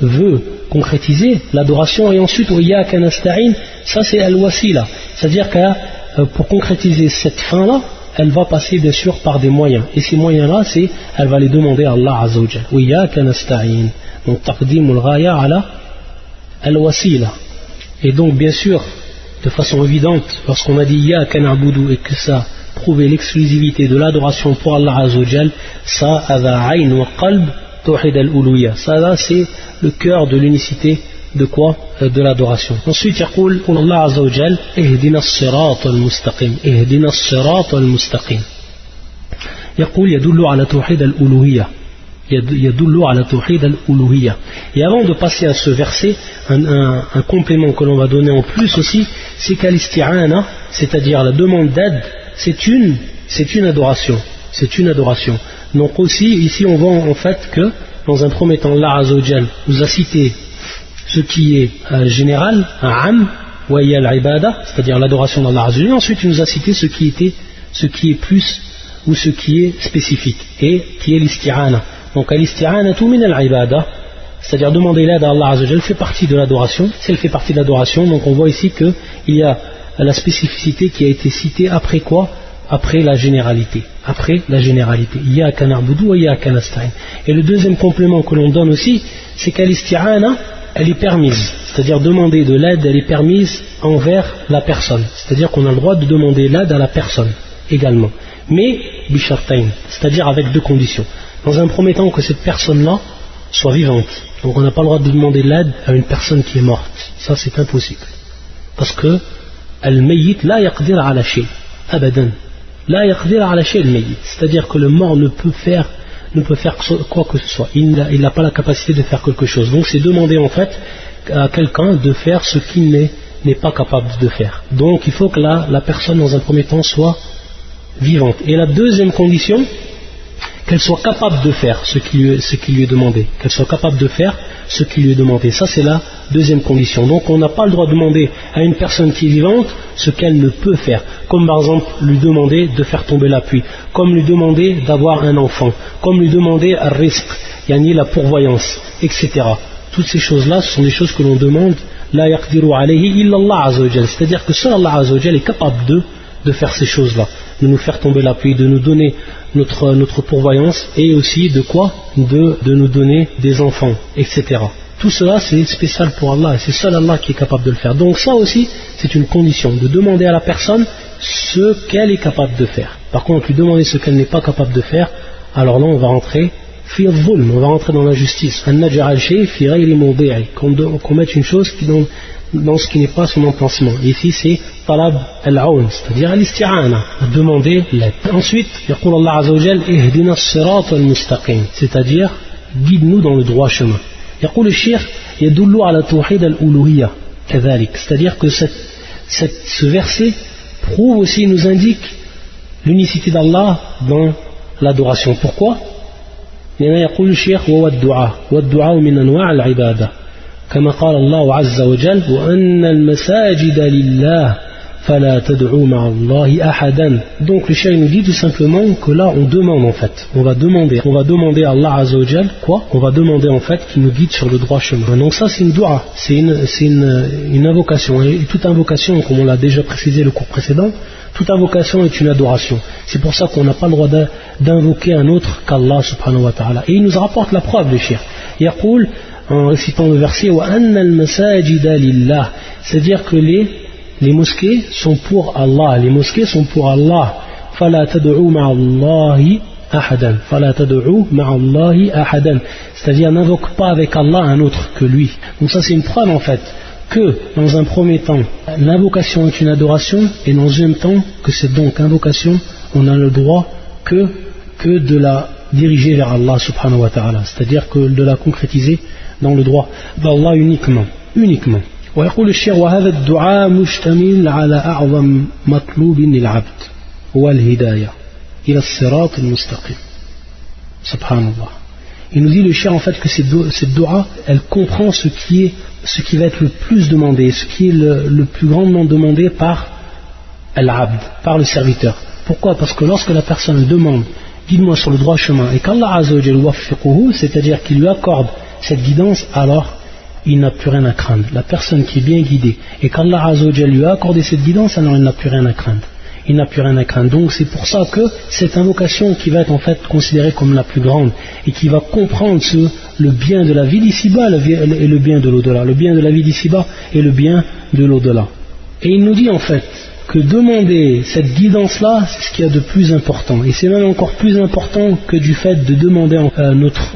veut concrétiser, l'adoration, et ensuite iyyaka nasta'in, ça c'est al-wasila, c'est-à-dire que pour concrétiser cette fin là elle va passer bien sûr par des moyens, et ces moyens là elle va les demander à Allah Azza wa Jal. Iyyaka nasta'in, donc taqdimul ghaya ala al-wasila. Et donc bien sûr de façon évidente, lorsqu'on a dit iyyaka na'budu et que ça prouvait l'exclusivité de l'adoration pour Allah Azza wa Jal, ça hadha ayn wa qalb tawhid al-uluhiyya, ça là c'est le cœur de l'unicité de quoi? De l'adoration. Ensuite يقول Allah Azza wa Jal اهدنا الصراط المستقيم, اهدنا الصراط المستقيم, يقول يدل على توحيد الألوهية, يدل على توحيد الألوهية. Et avant de passer à ce verset, un complément que l'on va donner en plus aussi, c'est qu'al-isti'ana, c'est-à-dire la demande d'aide, c'est une adoration, c'est une adoration. Donc aussi ici on voit en fait que dans un premier temps, Allah Azza wa Jal nous a cité ce qui est général, un am, wa hiya al-ibada, c'est-à-dire l'adoration d'Allah Azza wa Jal. Ensuite, il nous a cité ce qui est plus ou ce qui est spécifique, et qui est l'isti'ana. Donc, al-isti'anatu min al-ibada, c'est-à-dire demander l'aide à Allah Azza wa Jal, fait partie de l'adoration. Si elle fait partie de l'adoration, donc on voit ici qu'il y a la spécificité qui a été citée après quoi? Après la généralité. Après la généralité. Iyyaka na'budu wa iyyaka nasta'in. Et le deuxième complément que l'on donne aussi, c'est qu'al-isti'ana, elle est permise. C'est-à-dire demander de l'aide, elle est permise envers la personne. C'est-à-dire qu'on a le droit de demander l'aide à la personne également. Mais bishartain, c'est-à-dire avec deux conditions. Dans un premier temps, que cette personne-là soit vivante. Donc on n'a pas le droit de demander l'aide à une personne qui est morte. Ça c'est impossible. Parce que al-mayyit la yaqdir ala shay. Abadan. La yaqdir ala shay al-mayyit. C'est-à-dire que le mort ne peut faire quoi que ce soit. Il n'a pas la capacité de faire quelque chose. Donc c'est demander en fait à quelqu'un de faire ce qu'il n'est pas capable de faire. Donc il faut que la personne dans un premier temps soit vivante. Et la deuxième condition, qu'elle soit capable de faire ce qui lui est demandé. Qu'elle soit capable de faire ce qui lui est demandé. Ça c'est la deuxième condition. Donc on n'a pas le droit de demander à une personne qui est vivante ce qu'elle ne peut faire. Comme par exemple lui demander de faire tomber la pluie. Comme lui demander d'avoir un enfant. Comme lui demander un risque, yani la pourvoyance, etc. Toutes ces choses-là, ce sont des choses que l'on demande. La yaqdiru alayhi illa Allah azza wa jal. C'est-à-dire que seul Allah azza wa jal est capable de faire ces choses-là. De nous faire tomber la pluie, de nous donner notre pourvoyance et aussi de quoi? De nous donner des enfants, etc. Tout cela c'est spécial pour Allah et c'est seul Allah qui est capable de le faire. Donc ça aussi c'est une condition, de demander à la personne ce qu'elle est capable de faire. Par contre lui demander ce qu'elle n'est pas capable de faire, alors là on va rentrer on va rentrer dans la justice. Qu'on mette une chose dans ce qui n'est pas son emplacement. Ici c'est talab al-awn, c'est-à-dire al-isti'ana, demander l'aide. Ensuite, yaqul Allah Azza wa Jal, ihdina as-sirat al-mustaqim, c'est-à-dire guide-nous dans le droit chemin. Yaqul al-shaykh yadullu ala tawhid al-uluhiyya kadhalik, c'est-à-dire que ce verset prouve aussi, nous indique l'unicité d'Allah dans l'adoration. Pourquoi? يقول الشيخ وهو الدعاء والدعاء من أنواع العبادة كما قال الله عز وجل وأن المساجد لله فلا تدعوا مع الله أحدا. Donc le cheikh nous dit tout simplement que là on demande en fait, on va demander à Allah Azza wa Jal quoi? On va demander en fait qu'il nous guide sur le droit chemin. Donc ça c'est une dua, c'est une invocation, et toute invocation, comme on l'a déjà précisé le cours précédent, toute invocation est une adoration. C'est pour ça qu'on n'a pas le droit d'invoquer un autre qu'Allah subhanahu wa ta'ala. Et il nous rapporte la preuve, le cheikh. Yaqul, en récitant le verset wa anna al-masajida lillah, c'est-à-dire que les mosquées sont pour Allah. Les mosquées sont pour Allah. Fala tad'u ma'allahi ahadan. Fala tad'u ma'allahi ahadan. C'est-à-dire n'invoque pas avec Allah un autre que lui. Donc ça c'est une preuve en fait que dans un premier temps l'invocation est une adoration, et dans un deuxième temps que c'est donc invocation, on a le droit que de la diriger vers Allah subhanahu wa ta'ala, c'est-à-dire que de la concrétiser dans le droit d'Allah uniquement. ويقول الشيخ وهذا الدعاء مشتمل على أعظم مطلوب للعبد هو الهداية إلى الصراط المستقيم. سبحان الله. Il nous dit le cheikh en fait que cette dua elle comprend ce qui va être le plus demandé, ce qui est le plus grandement demandé par al-abd, par le serviteur. Pourquoi? Parce que lorsque la personne demande guide-moi sur le droit chemin et qu'Allah Azza wa Jal waffiquhu, c'est-à-dire qu'il lui accorde cette guidance, alors il n'a plus rien à craindre. La personne qui est bien guidée et qu'Allah Azza wa Jal lui a accordé cette guidance, alors il n'a plus rien à craindre. Il n'a plus rien à craindre. Donc c'est pour ça que cette invocation qui va être en fait considérée comme la plus grande et qui va comprendre le bien de la vie d'ici-bas et le bien de l'au-delà, le bien de la vie d'ici-bas et le bien de l'au-delà. Et il nous dit en fait que demander cette guidance-là, c'est ce qu'il y a de plus important. Et c'est même encore plus important que du fait de demander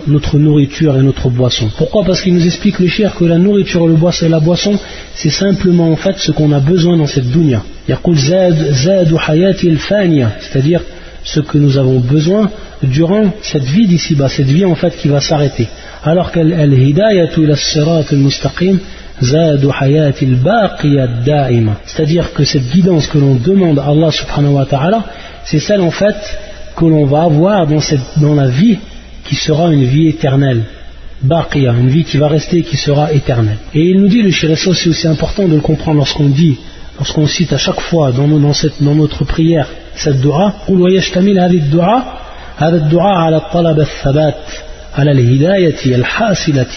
notre nourriture et notre boisson. Pourquoi? Parce qu'il nous explique le cheikh que la nourriture et la boisson, c'est simplement en fait ce qu'on a besoin dans cette dunya. Yaqul zadu hayati al-faniya, c'est-à-dire ce que nous avons besoin durant cette vie d'ici-bas, cette vie en fait qui va s'arrêter. Alors qu'al-hidayatu ila as-sirat al-mustaqim c'est-à-dire que cette guidance que l'on demande à Allah subhanahu wa ta'ala, c'est celle en fait que l'on va avoir dans la vie qui sera une vie éternelle, baqiya, une vie qui va rester et qui sera éternelle. Et il nous dit, le cheikh, c'est aussi important de le comprendre lorsqu'on cite à chaque fois dans notre prière cette dua, هذا الدعاء على الطلب الثبات على الهداية الحاصلة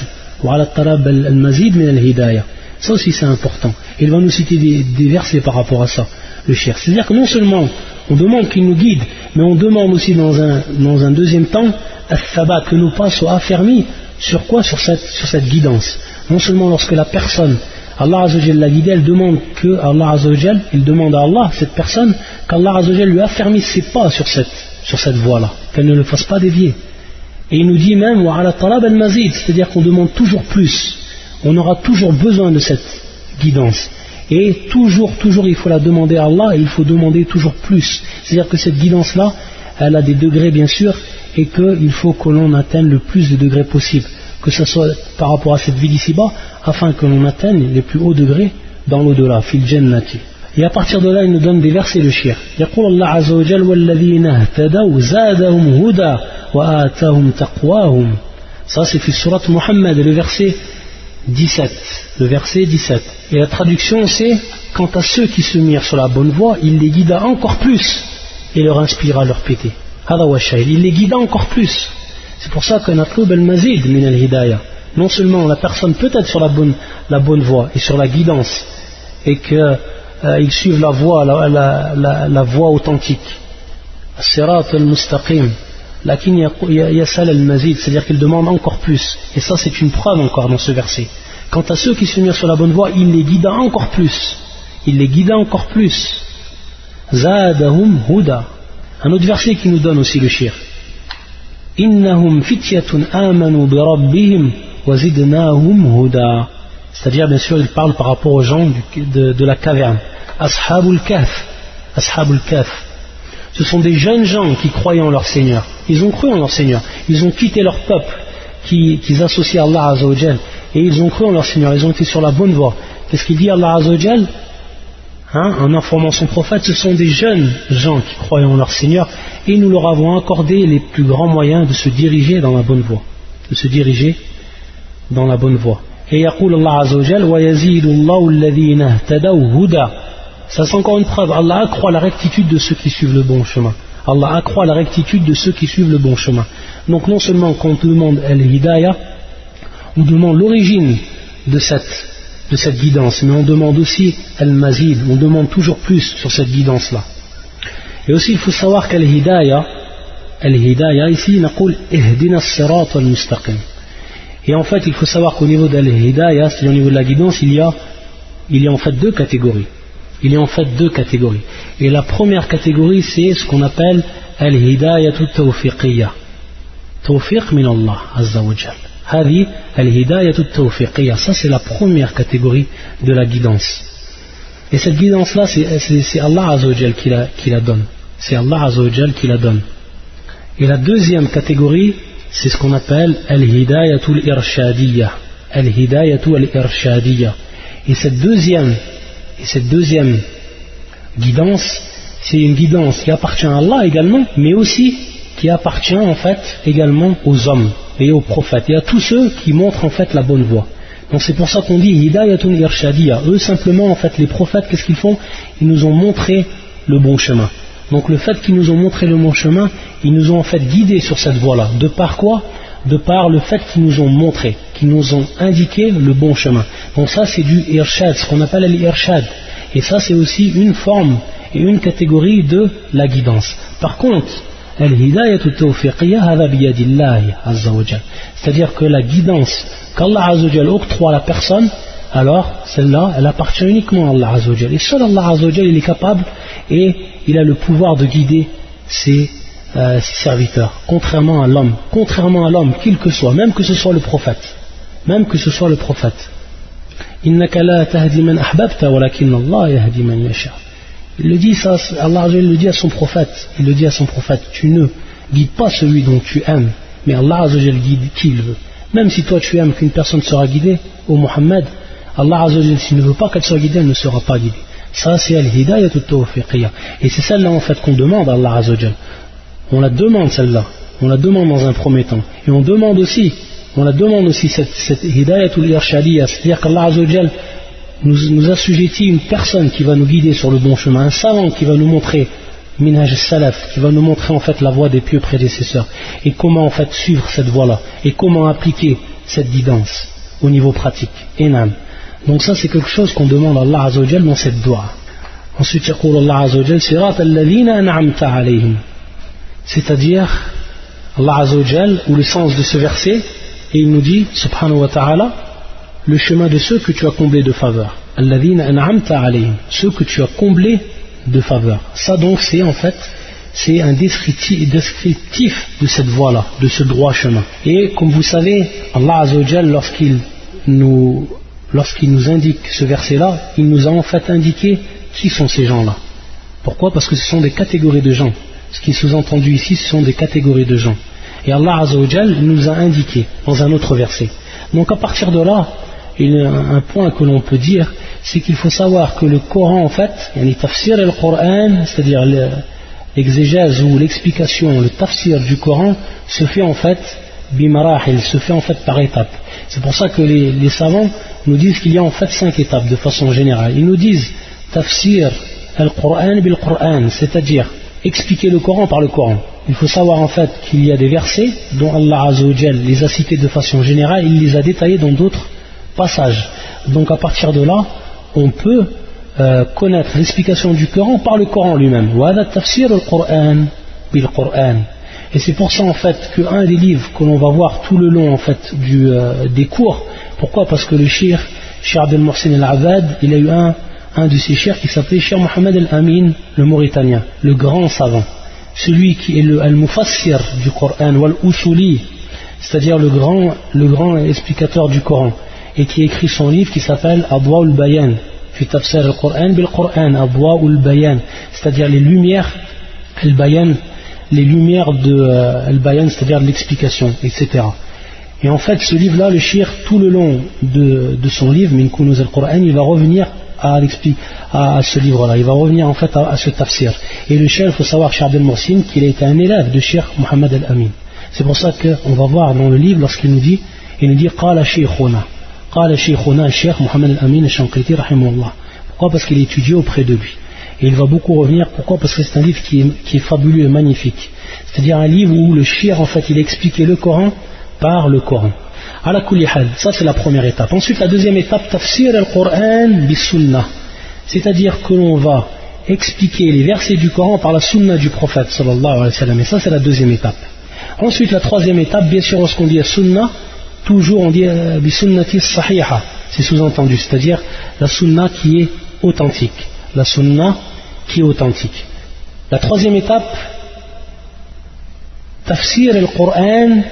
وعلى الطلب المزيد من الهداية. Ça aussi c'est important. Il va nous citer des versets par rapport à ça, le cheikh. C'est-à-dire que non seulement on demande qu'il nous guide, mais on demande aussi dans un deuxième temps al-thabat, que nos pas soient affermis sur quoi? Sur cette guidance. Non seulement lorsque la personne, Allah Azzawajal l'a guidée, elle demande que Allah Azzawajal, il demande à Allah, cette personne, qu'Allah Azzawajal lui affermisse ses pas sur cette voie-là, qu'elle ne le fasse pas dévier. Et il nous dit même wa ala talab al-mazid, c'est-à-dire qu'on demande toujours plus. On aura toujours besoin de cette guidance. Et toujours, il faut la demander à Allah et il faut demander toujours plus. C'est-à-dire que cette guidance-là, elle a des degrés bien sûr, et qu'il faut que l'on atteigne le plus de degrés possible. Que ce soit par rapport à cette vie d'ici-bas, afin que l'on atteigne les plus hauts degrés dans l'au-delà, fil jannati. Et à partir de là, il nous donne des versets de shir. Yaqul Allah Azza wa Jal walladhina ihtadaw zadahum huda wa atahum taqwahum. Ça c'est fi surat Muhammad, le verset 17. Le verset 17. Et la traduction c'est: quant à ceux qui se mirent sur la bonne voie, il les guida encore plus et leur inspira leur piété. Hada wa shahid, il les guida encore plus. C'est pour ça que natlub al-mazid min al-hidayah. Non seulement la personne peut être sur la bonne voie et sur la guidance, et qu'ils suivent la voie authentique, as-sirat al-mustaqim, lakin yasal al-mazid, c'est-à-dire qu'il demande encore plus. Et ça c'est une preuve encore dans ce verset. Quant à ceux qui se mirent sur la bonne voie, il les guida encore plus. Il les guida encore plus. Zadahum huda. Un autre verset qui nous donne aussi le shir. Innahum fityatun amanu bi rabbihim wa zidnahum huda. C'est-à-dire, bien sûr, il parle par rapport aux gens de la caverne. Ashabul Kahf. Ashabul Kahf. Ce sont des jeunes gens qui croyaient en leur Seigneur. Ils ont cru en leur Seigneur. Ils ont quitté leur peuple qu'ils associent à Allah Azza wa Jal. Et ils ont cru en leur Seigneur. Ils ont été sur la bonne voie. Qu'est-ce qu'il dit Allah Azza wa Jal? En informant son prophète, ce sont des jeunes gens qui croyaient en leur Seigneur. Et nous leur avons accordé les plus grands moyens de se diriger dans la bonne voie. De se diriger dans la bonne voie. Et yaqul Allah Azza wa Jal wa yazidullahu alladhina ihtadaw huda. Ça c'est encore une preuve. Allah accroît la rectitude de ceux qui suivent le bon chemin. Allah accroît la rectitude de ceux qui suivent le bon chemin. Donc non seulement quand on demande al-hidayah, on demande l'origine de cette guidance, mais on demande aussi al-mazid, on demande toujours plus sur cette guidance-là. Et aussi il faut savoir qu'al-hidayah ici, naqul ihdina as-sirat al-mustaqim. Et en fait il faut savoir qu'au niveau d'al-hidayah, c'est-à-dire au niveau de la guidance, il y a en fait deux catégories. Et la première catégorie, c'est ce qu'on appelle al-hidayatu tawfiqiyya. Tawfiq min Allah Azza wa Jal. Hadi al-hidayatu tawfiqiyya. Ça, c'est la première catégorie de la guidance. Et cette guidance-là, c'est Allah Azza wa Jal qui la donne. C'est Allah Azza wa Jal qui la donne. Et la deuxième catégorie, c'est ce qu'on appelle al-hidayatu al-irshadiyya. Al-hidayatu al-irshadiyya. Et cette deuxième guidance, c'est une guidance qui appartient à Allah également, mais aussi qui appartient en fait également aux hommes et aux prophètes et à tous ceux qui montrent en fait la bonne voie. Donc c'est pour ça qu'on dit hidayatun irshadiyya. Eux simplement en fait les prophètes, qu'est-ce qu'ils font? Ils nous ont montré le bon chemin. Donc le fait qu'ils nous ont montré le bon chemin, ils nous ont en fait guidés sur cette voie-là. De par quoi? De par le fait qu'ils nous ont montré, qu'ils nous ont indiqué le bon chemin. Donc ça c'est du irshad, ce qu'on appelle l'irshad. Et ça c'est aussi une forme et une catégorie de la guidance. Par contre, al-hidayatu tawfiqiyya hadha biyadillahi azza wa jal. C'est-à-dire que la guidance qu'Allah azza wa jal octroie à la personne, alors celle-là, elle appartient uniquement à Allah azza wa jal. Et seul Allah azza wa jal, il est capable et il a le pouvoir de guider ses serviteurs, contrairement à l'homme, qu'il que soit, même que ce soit le prophète. Innaka la tahdi man ahbabta walakin Allah yahdi man yasha. Il le dit ça, Allah le dit à son prophète, tu ne guides pas celui dont tu aimes, mais Allah guide qui il veut. Même si toi tu aimes qu'une personne sera guidée, ô Muhammad, Allah s'il ne veut pas qu'elle soit guidée, elle ne sera pas guidée. Ça c'est al-hidayatu tawfiqiyya. Et c'est celle-là en fait qu'on demande à Allah Azzawajal. On la demande celle-là, on la demande dans un premier temps. Et on demande aussi cette hidayatul irshadiyya, c'est-à-dire qu'Allah Azzawajal nous assujettit une personne qui va nous guider sur le bon chemin, un savant qui va nous montrer minhaj salaf, qui va nous montrer en fait la voie des pieux prédécesseurs et comment en fait suivre cette voie-là et comment appliquer cette guidance. au niveau pratique. Enam. Donc ça c'est quelque chose qu'on demande à Allah Azza wa Jal dans cette dua. Ensuite يقول الله عز وجل صراط الذين أنعمت عليهم, c'est-à-dire Allah Azza wa Jal, ou le sens de ce verset, et il nous dit subhanahu wa ta'ala, le chemin de ceux que tu as comblés de faveur. Alladhina an'amta alayhim, ceux que tu as comblés de faveur. Ça donc c'est en fait c'est un descriptif de cette voie-là, de ce droit chemin. Et comme vous savez, Allah Azza wa Jal, lorsqu'il nous indique ce verset-là, il nous a en fait indiqué qui sont ces gens-là. Pourquoi? Parce que ce sont des catégories de gens. Ce qui est sous-entendu ici, ce sont des catégories de gens. Et Allah Azza wa Jal nous a indiqué dans un autre verset. Donc à partir de là, il y a un point que l'on peut dire, c'est qu'il faut savoir que le Coran en fait, yani tafsir al-Qur'an, c'est-à-dire l'exégèse ou l'explication, le tafsir du Coran se fait en fait bimarahil, se fait en fait par étapes. C'est pour ça que les savants nous disent qu'il y a en fait 5 étapes de façon générale. Ils nous disent tafsir al-Qur'an bil-Qur'an, c'est-à-dire expliquer le Coran par le Coran. Il faut savoir en fait qu'il y a des versets dont Allah Azza wa Jal les a cités de façon générale, il les a détaillés dans d'autres passages. Donc à partir de là, on peut connaître l'explication du Coran par le Coran lui-même. Wa tafsir al-Qur'an bil-Qur'an. Et c'est pour ça en fait qu'un des livres que l'on va voir tout le long en fait des cours. Pourquoi? Parce que le Cheikh Abdel Mohsen Al-Abbad, il a eu un de ses cheikhs qui s'appelait Cheikh Mohamed Al-Amin, le Mauritanien, le grand savant, celui qui est le Al-Mufassir du Coran, ou Al-Usuli, c'est-à-dire le grand explicateur du Coran, et qui a écrit son livre qui s'appelle Adwa'ul Bayan, fi tafsir al-Qur'an bil-Qur'an, Adwa'ul Bayan, c'est-à-dire les lumières, al-Bayan, les lumières de al-Bayan, c'est-à-dire de l'explication, etc. Et en fait, ce livre-là, le Cheikh, tout le long de son livre, Min Kunuz al-Qur'an, il va revenir à ce livre-là, il va revenir en fait à ce tafsir. Et le Cheikh, il faut savoir, Cheikh Abdel Mohsin, qu'il a été un élève de Cheikh Mohamed Al-Amin. C'est pour ça qu'on va voir dans le livre, lorsqu'il nous dit, Qala Sheikhuna, Cheikh Mohamed Al-Amin Al-Shanqiti, rahimahullah. Pourquoi? Parce qu'il est étudié auprès de lui. Et il va beaucoup revenir, pourquoi? Parce que c'est un livre qui est fabuleux et magnifique. C'est-à-dire un livre où le Cheikh, en fait, il expliquait le Coran par le Coran. Ala kulli hal, ça c'est la première étape. Ensuite, la deuxième étape, tafsir al-Qur'an bis-sunnah. C'est-à-dire que l'on va expliquer les versets du Coran par la sunna du prophète sallallahu alayhi wa sallam. Et ça c'est la deuxième étape. Ensuite, la troisième étape, bien sûr, lorsqu'on dit sunna, toujours on dit bi-sunnati sahiha. C'est sous-entendu, c'est-à-dire la sunna qui est authentique. La sunna qui est authentique. La troisième étape, tafsir al-Qur'an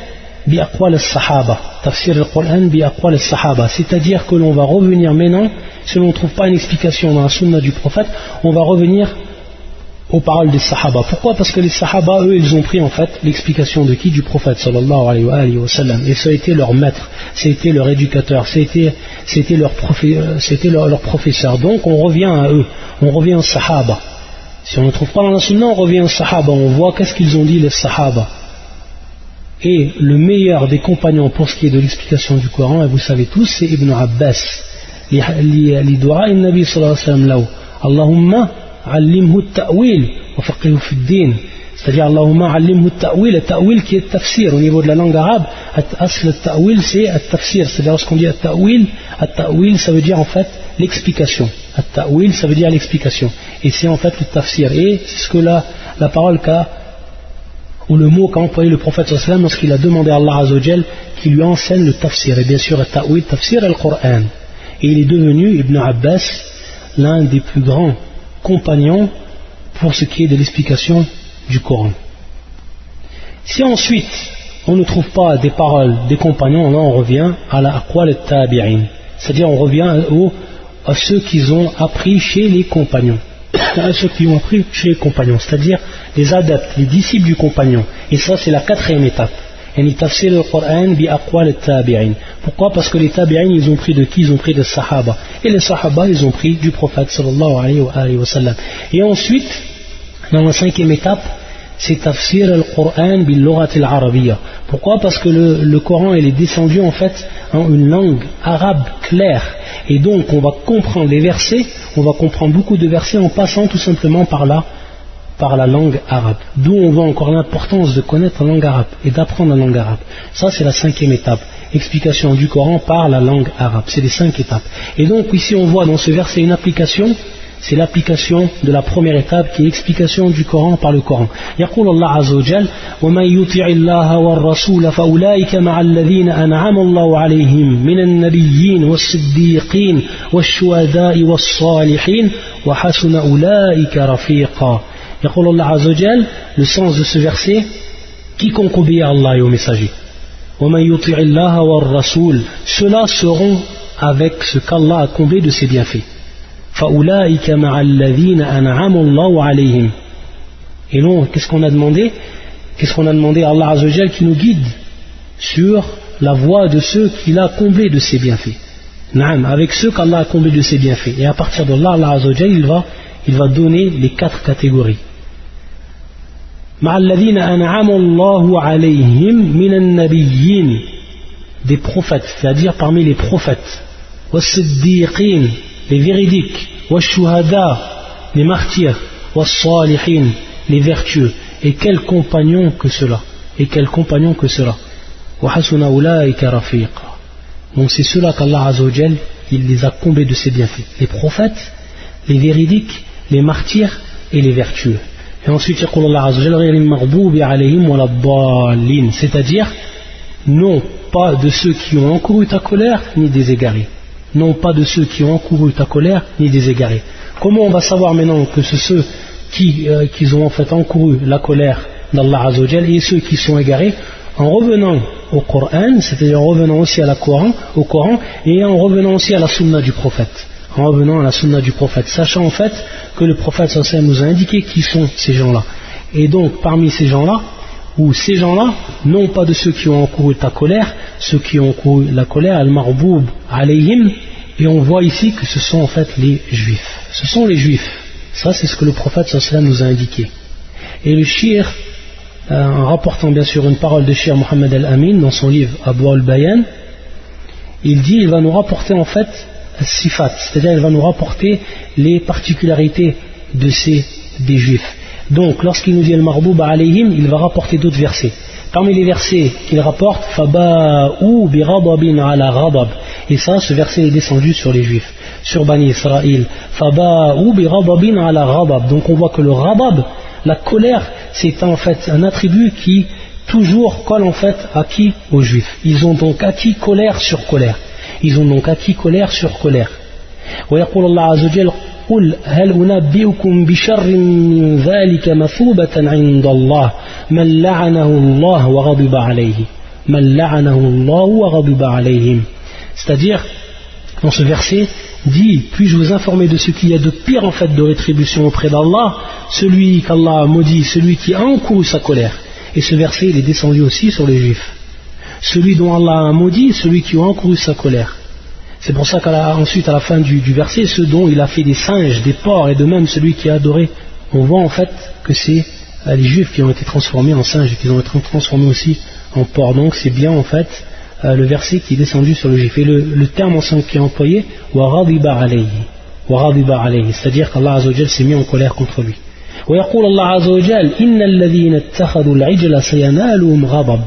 bi-aqwal al-sahaba. Tafsir al-Qur'an bi-aqwal al-sahaba. C'est-à-dire que l'on va revenir maintenant, si l'on ne trouve pas une explication dans la sunna du prophète, on va revenir aux paroles des sahaba. Pourquoi? Parce que les sahaba, eux, ils ont pris en fait l'explication de qui? Du prophète sallallahu alayhi wa sallam. Et ça a été leur maître, ça a été leur éducateur, c'était leur professeur. Donc on revient à eux, on revient aux sahaba. Si on ne trouve pas dans la sunna, on revient aux sahaba, on voit qu'est-ce qu'ils ont dit les sahaba. Et le meilleur des compagnons pour ce qui est de l'explication du Coran, et vous savez tous, c'est Ibn Abbas. L'idua al-Nabi sallallahu alayhi wa sallam là-haut. Allahumma allimhu at-ta'wil wa faqihu fi ad-din. C'est-à-dire Allahumma allimhu at-ta'wil, at-ta'wil qui est tafsir au niveau de la langue arabe. Asl at-ta'wil c'est at-tafsir, c'est-à-dire lorsqu'on dit at-ta'wil ça veut dire en fait l'explication. At-ta'wil ça veut dire l'explication. Et c'est en fait le tafsir. Et c'est ce que la parole ou le mot qu'a employé le prophète sallallahu alayhi wa sallam lorsqu'il a demandé à Allah Azza wa Jal qui lui enseigne le tafsir. Et bien sûr, at-ta'wil, tafsir al-Qur'an. Et il est devenu, Ibn Abbas, l'un des plus grands compagnons pour ce qui est de l'explication du Coran. Si ensuite on ne trouve pas des paroles des compagnons, là on revient à la aqwal al-tabi'in, c'est-à-dire on revient à ceux qui ont appris chez les compagnons, à ceux qui ont appris chez les compagnons, c'est-à-dire les adeptes, les disciples du compagnon. Et ça c'est la quatrième étape. Yani tafsir al-Qur'an bi aqwal al-tabi'in. Pourquoi? Parce que les tabi'in ils ont pris de qui? Ils ont pris des sahaba. Et les sahaba ils ont pris du prophète sallallahu alayhi wa sallam. Et ensuite, dans la cinquième étape, c'est tafsir al-Qur'an bil lughat al-arabiyya. Pourquoi? Parce que le Coran il est descendu en fait en une langue arabe claire. Et donc on va comprendre les versets, on va comprendre beaucoup de versets en passant tout simplement par la par la langue arabe. D'où on voit encore l'importance de connaître la langue arabe et d'apprendre la langue arabe. Ça, c'est la 5e étape. Explication du Coran par la langue arabe. C'est les 5 étapes. Et donc, ici, on voit dans ce verset une application. C'est l'application de la première étape qui est l'explication du Coran par le Coran. يقول الله عز وجل ومن يطع الله والرسول فأولئك مع الذين أنعم الله عليهم من النبيين والصديقين والشهداء والصالحين وحسن أولئك رفيقا. يقول الله عز وجل, le sens de ce verset, quiconque obéit à Allah et au messager. ومن يطع الله والرسول, ceux-là seront avec ce qu'Allah a comblé de ses bienfaits. فَأُولَٰئِكَ مَعَ الَّذِينَ أَنْعَمَ اللَّهُ عَلَيْهِمْ. Et non, qu'est-ce qu'on a demandé? Qu'est-ce qu'on a demandé à Allah Azza wa Jal qui nous guide sur la voie de ceux qu'il a comblés de ses bienfaits. Naam, avec ceux qu'Allah a comblés de ses bienfaits. Et à partir de là, Allah Azza wa Jal, il va donner les 4 catégories. مَعَ الَّذِينَ أَنْعَمَ اللَّهُ عَلَيْهِمْ مِنَ النَّبِيِّينَ, des prophètes, c'est-à-dire parmi les prophètes. وَالصِّدِّيقِينَ, les véridiques, والشهداء, les martyrs, والصالحين, les vertueux. Et quel compagnon que cela, et quel compagnon que cela. وحسن أولئك رفيقا. Donc c'est ceux-là qu'Allah Azza wa Jal, il les a comblés de ses bienfaits. Les prophètes, les véridiques, les martyrs et les vertueux. Et ensuite, يقول الله عز وجل غير المغضوب عليهم ولا الضالين, c'est-à-dire non pas de ceux qui ont encouru ta colère ni des égarés. Non pas de ceux qui ont encouru ta colère ni des égarés. Comment on va savoir maintenant que c'est ceux qui ont en fait encouru la colère d'Allah Azza wa Jal et ceux qui sont égarés? En revenant au Coran, c'est-à-dire en revenant aussi au Coran et en revenant aussi à la sunna du prophète. En revenant à la sunna du prophète, sachant en fait que le prophète sallallahu alayhi wa sallam nous a indiqué qui sont ces gens-là. Et donc parmi ces gens-là, ou ces gens-là, non pas de ceux qui ont encouru ta colère, ceux qui ont encouru la colère, al-marboub alayhim, et on voit ici que ce sont en fait les juifs. Ce sont les juifs. Ça, c'est ce que le prophète sallallahu alayhi wa sallam nous a indiqué. Et le shir, en rapportant bien sûr une parole de shir Mohammed al-Amin dans son livre Abwa al-Bayan, il va nous rapporter en fait sifat, c'est-à-dire il va nous rapporter les particularités des juifs. Donc lorsqu'il nous dit al-marboub alayhim, il va rapporter d'autres versets. Parmi les versets qu'il rapporte, faba'u bi ghadabin ala ghadab, et ça, ce verset est descendu sur les juifs, sur Bani Israël. Faba'u bi ghadabin ala ghadab. Donc on voit que le ghadab, la colère, c'est en fait un attribut qui toujours colle en fait à qui? Aux juifs. Ils ont donc acquis colère sur colère. Ils ont donc acquis colère sur colère. ويقول الله عز وجل قل هل أنبئكم بشر من ذلك مثوبة عند الله من لعنه الله وغضب عليه من لعنه الله وغضب عليهم. C'est-à-dire, dans ce verset, dit, puis-je vous informer de ce qu'il y a de pire en fait de rétribution auprès d'Allah, celui qu'Allah a maudit, celui qui a encouru sa colère. Et ce verset, il est descendu aussi sur les juifs. Celui dont Allah a maudit, celui qui a encouru sa colère. C'est pour ça qu'ensuite à la fin du verset, ceux dont il a fait des singes, des porcs, et de même celui qui a adoré, on voit en fait que c'est les juifs qui ont été transformés en singes et qui ont été transformés aussi en porcs. Donc c'est bien en fait le verset qui est descendu sur le juif. Et le terme ensemble qui est employé, وَغَضِبَ عَلَيْهِ, c'est-à-dire qu'Allah Azza wa Jal s'est mis en colère contre lui. ويقول الله عز وجل إن الذين اتخذوا العجل سينالهم غضب.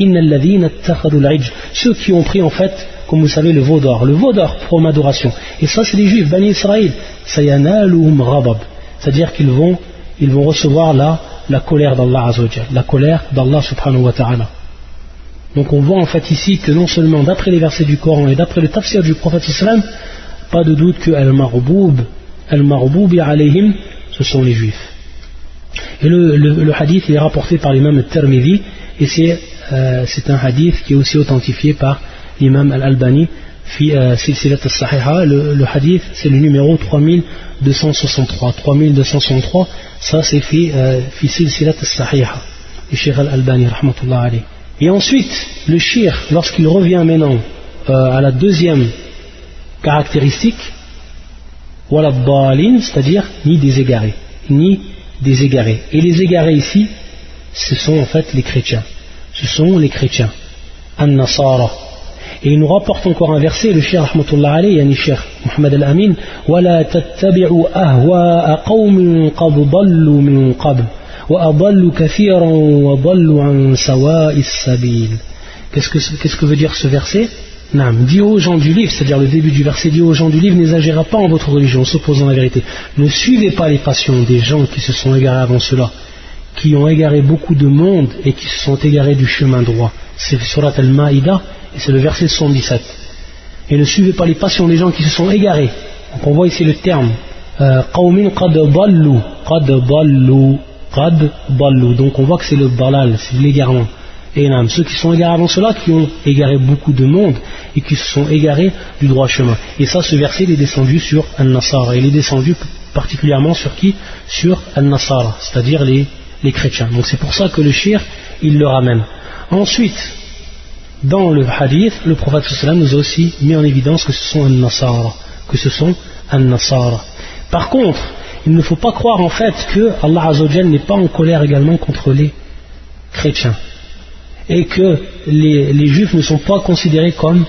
إن الذين اتخذوا العجل, ceux qui ont pris en fait, comme vous savez, le veau d'or pour m'adoration. Et ça c'est les juifs, Bani Israël. سينالهم غضب, c'est-à-dire qu'ils vont recevoir la colère d'Allah Azza wa Jal, la colère d'Allah subhanahu wa ta'ala. Donc on voit en fait ici que non seulement d'après les versets du Coran et d'après le tafsir du prophète sallam, pas de doute que al-marboub alayhim, ce sont les juifs. Et le hadith est rapporté par l'imam al-Tirmidhi, et c'est un hadith qui est aussi authentifié par l'imam al-Albani fi silsilat al-sahiha. Le hadith c'est le numéro 3263, ça c'est fi silsilat al-sahiha et Cheikh al-Albani rahmatullah alayhi. Et ensuite le shir, lorsqu'il revient maintenant à la deuxième caractéristique, wala dhalin, c'est-à-dire ni des égarés. Et les égarés ici, ce sont en fait les chrétiens. An-Nasara. Et il nous rapporte encore un verset, le cheikh rahmatullah alayhi, yani cheikh Mohammed al-Amin, وَلَا تَتَّبِعُوا أَهْوَاءَ قَوْمٍ قَدْ ضَلُّوا مِنْ قَبْلِ وَأَضَلُّوا كَثِيرًا وَضَلُّوا عَنْ سَوَاءِ السَّبِيلِ. Qu'est-ce que veut dire ce verset? Dis aux gens du livre, c'est-à-dire le début du verset, dit aux gens du livre, n'exagérez pas en votre religion, s'opposant à la vérité. Ne suivez pas les passions des gens qui se sont égarés avant cela, qui ont égaré beaucoup de monde et qui se sont égarés du chemin droit. C'est Surat al-Ma'idah et c'est le verset 77. Et ne suivez pas les passions des gens qui se sont égarés. Donc on voit ici le terme qawmin qad dallu. Donc on voit que c'est le dalal, c'est l'égarement. Et ceux qui sont égarés avant cela, qui ont égaré beaucoup de monde et qui se sont égarés du droit chemin. Et ça, ce verset, il est descendu sur Al-Nasara. Il est descendu particulièrement sur qui? Sur Al-Nasara, c'est-à-dire les chrétiens. Donc c'est pour ça que le shir, il le ramène. Ensuite, dans le hadith, le prophète sallallahu alayhi wa sallam nous a aussi mis en évidence que ce sont Al-Nasara. Par contre, il ne faut pas croire en fait que Allah Azza wa Jal n'est pas en colère également contre les chrétiens. Et que les juifs ne sont pas considérés comme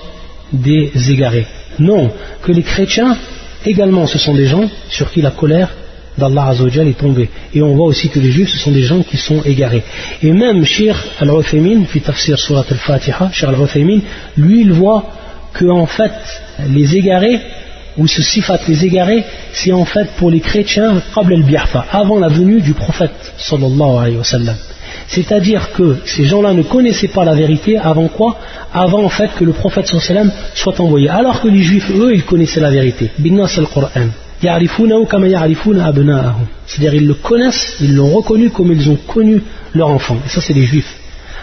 des égarés. Non, que les chrétiens également ce sont des gens sur qui la colère d'Allah Azza wa Jal est tombée. Et on voit aussi que les juifs ce sont des gens qui sont égarés. Et même Cheikh Al-Uthaymin, fi tafsir surat Al-Fatiha, Cheikh Al-Uthaymin, lui il voit que en fait les égarés, ou ce sifat les égarés, c'est en fait pour les chrétiens qabl al-bi'tha, avant la venue du prophète sallallahu alayhi wa sallam. C'est-à-dire que ces gens-là ne connaissaient pas la vérité avant quoi? Avant en fait que le prophète sallallahu alayhi wa sallam soit envoyé. Alors que les juifs, eux, ils connaissaient la vérité. Binnas al-Qur'an. Ya'rifunahu kama ya'rifuna abna'ahum. C'est-à-dire ils le connaissent, ils l'ont reconnu comme ils ont connu leur enfant. Et ça c'est les juifs.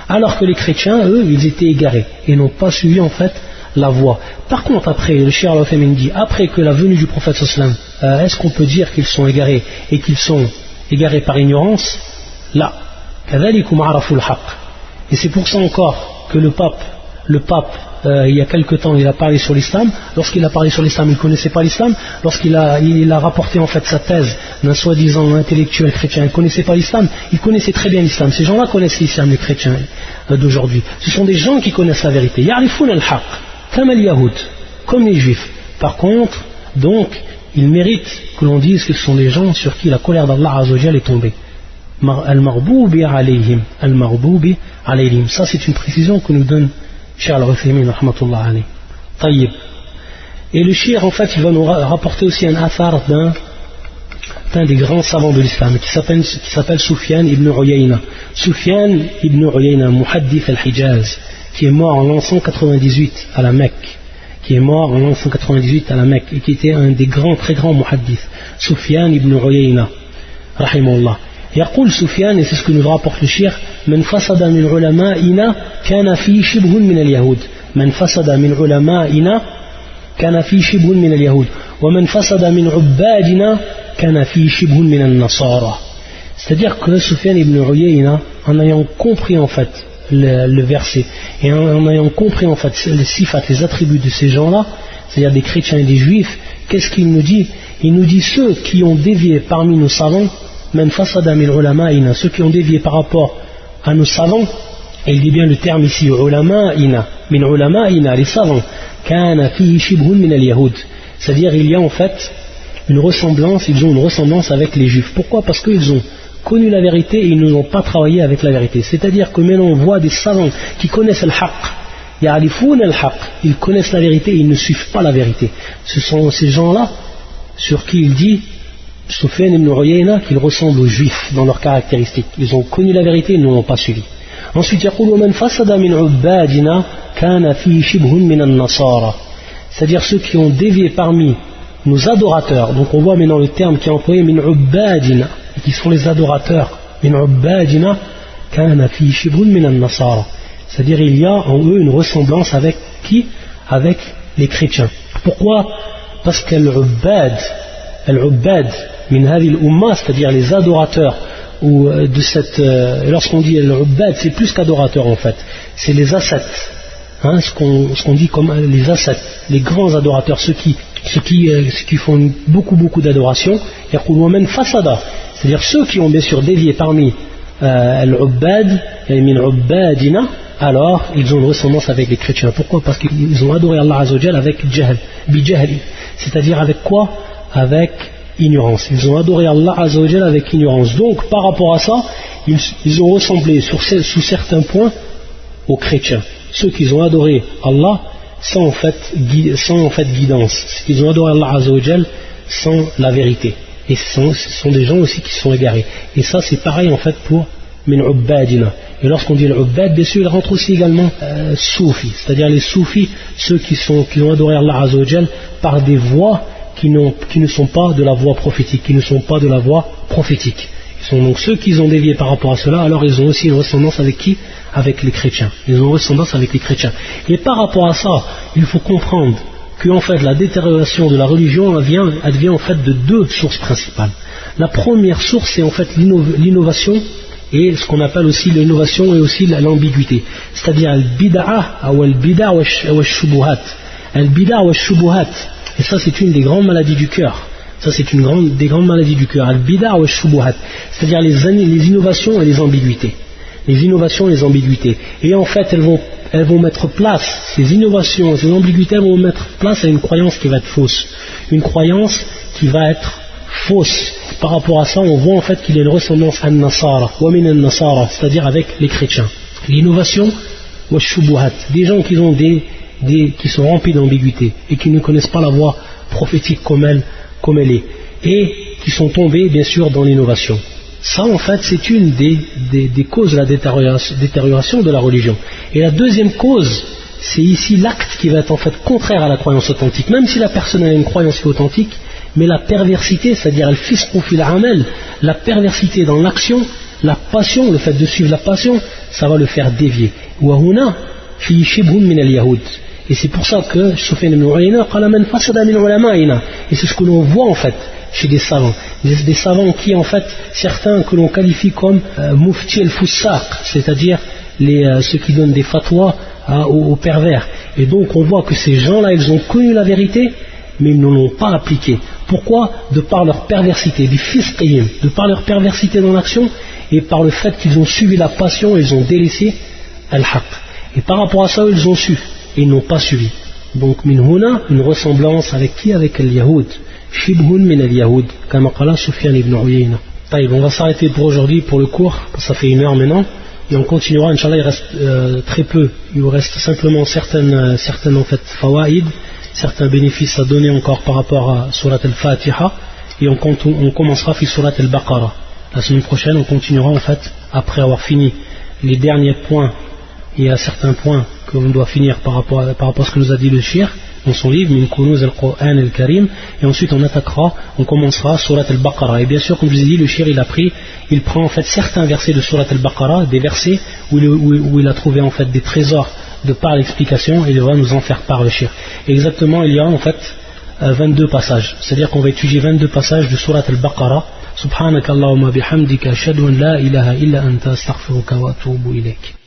Alors que les chrétiens, eux, ils étaient égarés et n'ont pas suivi en fait la voie. Par contre, après, le Cheikh Al-Uthaymin dit, après que la venue du prophète sallallahu alayhi wa sallam, est-ce qu'on peut dire qu'ils sont égarés et qu'ils sont égarés par ignorance? Là. Et c'est pour ça encore que le pape, il y a quelque temps, il a parlé sur l'islam. Lorsqu'il a parlé sur l'islam, il ne connaissait pas l'islam. Lorsqu'il a rapporté en fait sa thèse d'un soi-disant intellectuel chrétien, il ne connaissait pas l'islam. Il connaissait très bien l'islam. Ces gens-là connaissent l'islam, les chrétiens d'aujourd'hui. Ce sont des gens qui connaissent la vérité. Ya'rifuna al-haq, comme al-yahoud, comme les juifs. Par contre, donc, ils méritent que l'on dise que ce sont des gens sur qui la colère d'Allah Azza wa Jal est tombée. Al-Maghboubi alayhim. Ça c'est une précision que nous donne Cheikh Al-Uthaymin rahmatullah alayhi. Tayyib. Et le Cheikh en fait il va nous rapporter aussi un athar d'un des grands savants de l'islam qui s'appelle Sufyan ibn Uyayna. Sufyan ibn Uyayna, muhaddith al-Hijaz, qui est mort en l'an 198 à la Mecque. Et qui était un des grands, très grands muhaddith. Sufyan ibn Uyayna rahimahullah. يقول سفيان, et c'est ce que nous rapporte le Cheikh, من فسد من علمائنا كان فيه شبه من اليهود. من فسد من علمائنا كان فيه شبه من اليهود ومن فسد من عبادنا كان فيه شبه من النصارى. C'est-à-dire que Sufyan ibn Uyayna, en ayant compris en fait le verset et en ayant compris en fait les sifat, les attributs de ces gens-là, c'est-à-dire des chrétiens et des juifs, qu'est-ce qu'il nous dit? Il nous dit ceux qui ont dévié parmi nos savants, ceux qui ont dévié par rapport à nos savants, et il dit bien le terme ici, les savants, c'est-à-dire il y a en fait une ressemblance, ils ont une ressemblance avec les juifs. Pourquoi? Parce qu'ils ont connu la vérité et ils n'ont pas travaillé avec la vérité. C'est-à-dire que maintenant on voit des savants qui connaissent le haqq, ils connaissent la vérité et ils ne suivent pas la vérité. Ce sont ces gens-là sur qui il dit Sufyan ibn Uyayna qu'ils ressemblent aux juifs dans leurs caractéristiques. Ils ont connu la vérité et ils ne l'ont pas suivi. Ensuite, c'est-à-dire ceux qui ont dévié parmi nos adorateurs. Donc on voit maintenant le terme qui est employé min ubbadina, et qui sont les adorateurs. Min ubbadina kana fi shibhun min an-nasara. C'est-à-dire il y a en eux une ressemblance avec qui? Avec les chrétiens. Pourquoi? Parce qu'al-ubbad min hadhihi al-umma, c'est-à-dire les adorateurs ou de cette lorsqu'on dit al-ubbad, c'est plus qu'adorateurs en fait, c'est les ascètes, ce qu'on dit comme les ascètes, les grands adorateurs, ceux qui font beaucoup d'adoration. Yaqulu man fasada, c'est-à-dire ceux qui ont bien sûr dévié parmi al-ubbad min ubbadina, alors ils ont une ressemblance avec les chrétiens. Pourquoi? Parce qu'ils ont adoré Allah Azza wa Jal avec jahl, bijahli, c'est-à-dire avec quoi? Avec ignorance. Ils ont adoré Allah Azza wa Jal avec ignorance. Donc par rapport à ça, ils ont ressemblé sous certains points aux chrétiens. Ceux qui ont adoré Allah sans en fait guidance. Ils ont adoré Allah Azza wa Jal sans la vérité. Et ce sont des gens aussi qui sont égarés. Et ça c'est pareil en fait pour min ubbadina. Et lorsqu'on dit l'ubbad, bien sûr il rentre aussi également soufis, c'est-à-dire les soufis, ceux qui ont adoré Allah Azza wa Jal par des voies qui ne sont pas de la voie prophétique, Ils sont donc ceux qui ont dévié par rapport à cela, alors ils ont aussi une ressemblance avec qui? Avec les chrétiens. Ils ont une ressemblance avec les chrétiens. Et par rapport à ça, il faut comprendre que en fait la détérioration de la religion advient en fait de deux sources principales. La première source c'est en fait l'innovation et ce qu'on appelle aussi l'innovation et aussi l'ambiguïté. C'est-à-dire al-bid'ah ou al-bid'ah ou al-shubuhat. Al-bid'ah ou al-shubuhat. Et ça c'est une des grandes maladies du cœur. Ça c'est une des grandes maladies du cœur. Al-bid'ah ou al-shubuhat. C'est-à-dire les innovations et les ambiguïtés. Les innovations et les ambiguïtés. Et en fait elles vont mettre place, ces innovations, ces ambiguïtés vont mettre place à une croyance qui va être fausse. Une croyance qui va être fausse. Par rapport à ça, on voit en fait qu'il y a une ressemblance an-nasara, wa min an-nasara, c'est-à-dire avec les chrétiens. L'innovation, wa shubuhat, des gens qui sont remplis d'ambiguïté et qui ne connaissent pas la voie prophétique comme elle est, et qui sont tombés bien sûr dans l'innovation. Ça en fait c'est une des causes de la détérioration de la religion. Et la deuxième cause, c'est ici l'acte qui va être en fait contraire à la croyance authentique. Même si la personne a une croyance authentique, mais la perversité, c'est-à-dire al-fisqu fil amal, la perversité dans l'action, la passion, le fait de suivre la passion, ça va le faire dévier. Wa huna fi shibhun min al-yahud. Et c'est pour ça que Sufyan ibn Uyayna qala man fasada min ulama'ina. Et c'est ce que l'on voit en fait chez des savants. Des savants qui en fait, certains que l'on qualifie comme mufti al-fussaq, c'est-à-dire ceux qui donnent des fatwas aux pervers. Et donc on voit que ces gens-là, ils ont connu la vérité, mais ils ne l'ont pas appliquée. Pourquoi? De par leur perversité, de par leur perversité dans l'action, et par le fait qu'ils ont suivi la passion, ils ont délaissé al-haq. Et par rapport à ça, ils ont su, et ils n'ont pas suivi. Donc min huna, une ressemblance avec qui? Avec al-yahoud. Shibhun min al-yahoud, comme qala Sufyan ibn Uyayna. On va s'arrêter pour aujourd'hui, pour le cours, ça fait 1 heure maintenant, et on continuera, Inch'Allah, il reste très peu, il vous reste simplement certaines en fait fawaïd, certains bénéfices à donner encore par rapport à Surat al-Fatiha, et on commencera fi Surat al-Baqarah. La semaine prochaine, on continuera en fait, après avoir fini les derniers points, il y a certains points que l'on doit finir par rapport à ce que nous a dit le Cheikh dans son livre Min Kunuz al-Qur'an al-Karim, et ensuite on commencera Surat al-Baqarah. Et bien sûr, comme je vous ai dit, le Cheikh il prend en fait certains versets de Surat al-Baqarah, des versets où il a trouvé en fait des trésors de par l'explication, et il va nous en faire part le Cheikh. Exactement, il y a en fait 22 passages, c'est-à-dire qu'on va étudier 22 passages de Surat al-Baqarah. Subhanakallahumma bihamdika ashhadu an la ilaha illa anta astaghfiruka wa atubu ilayk.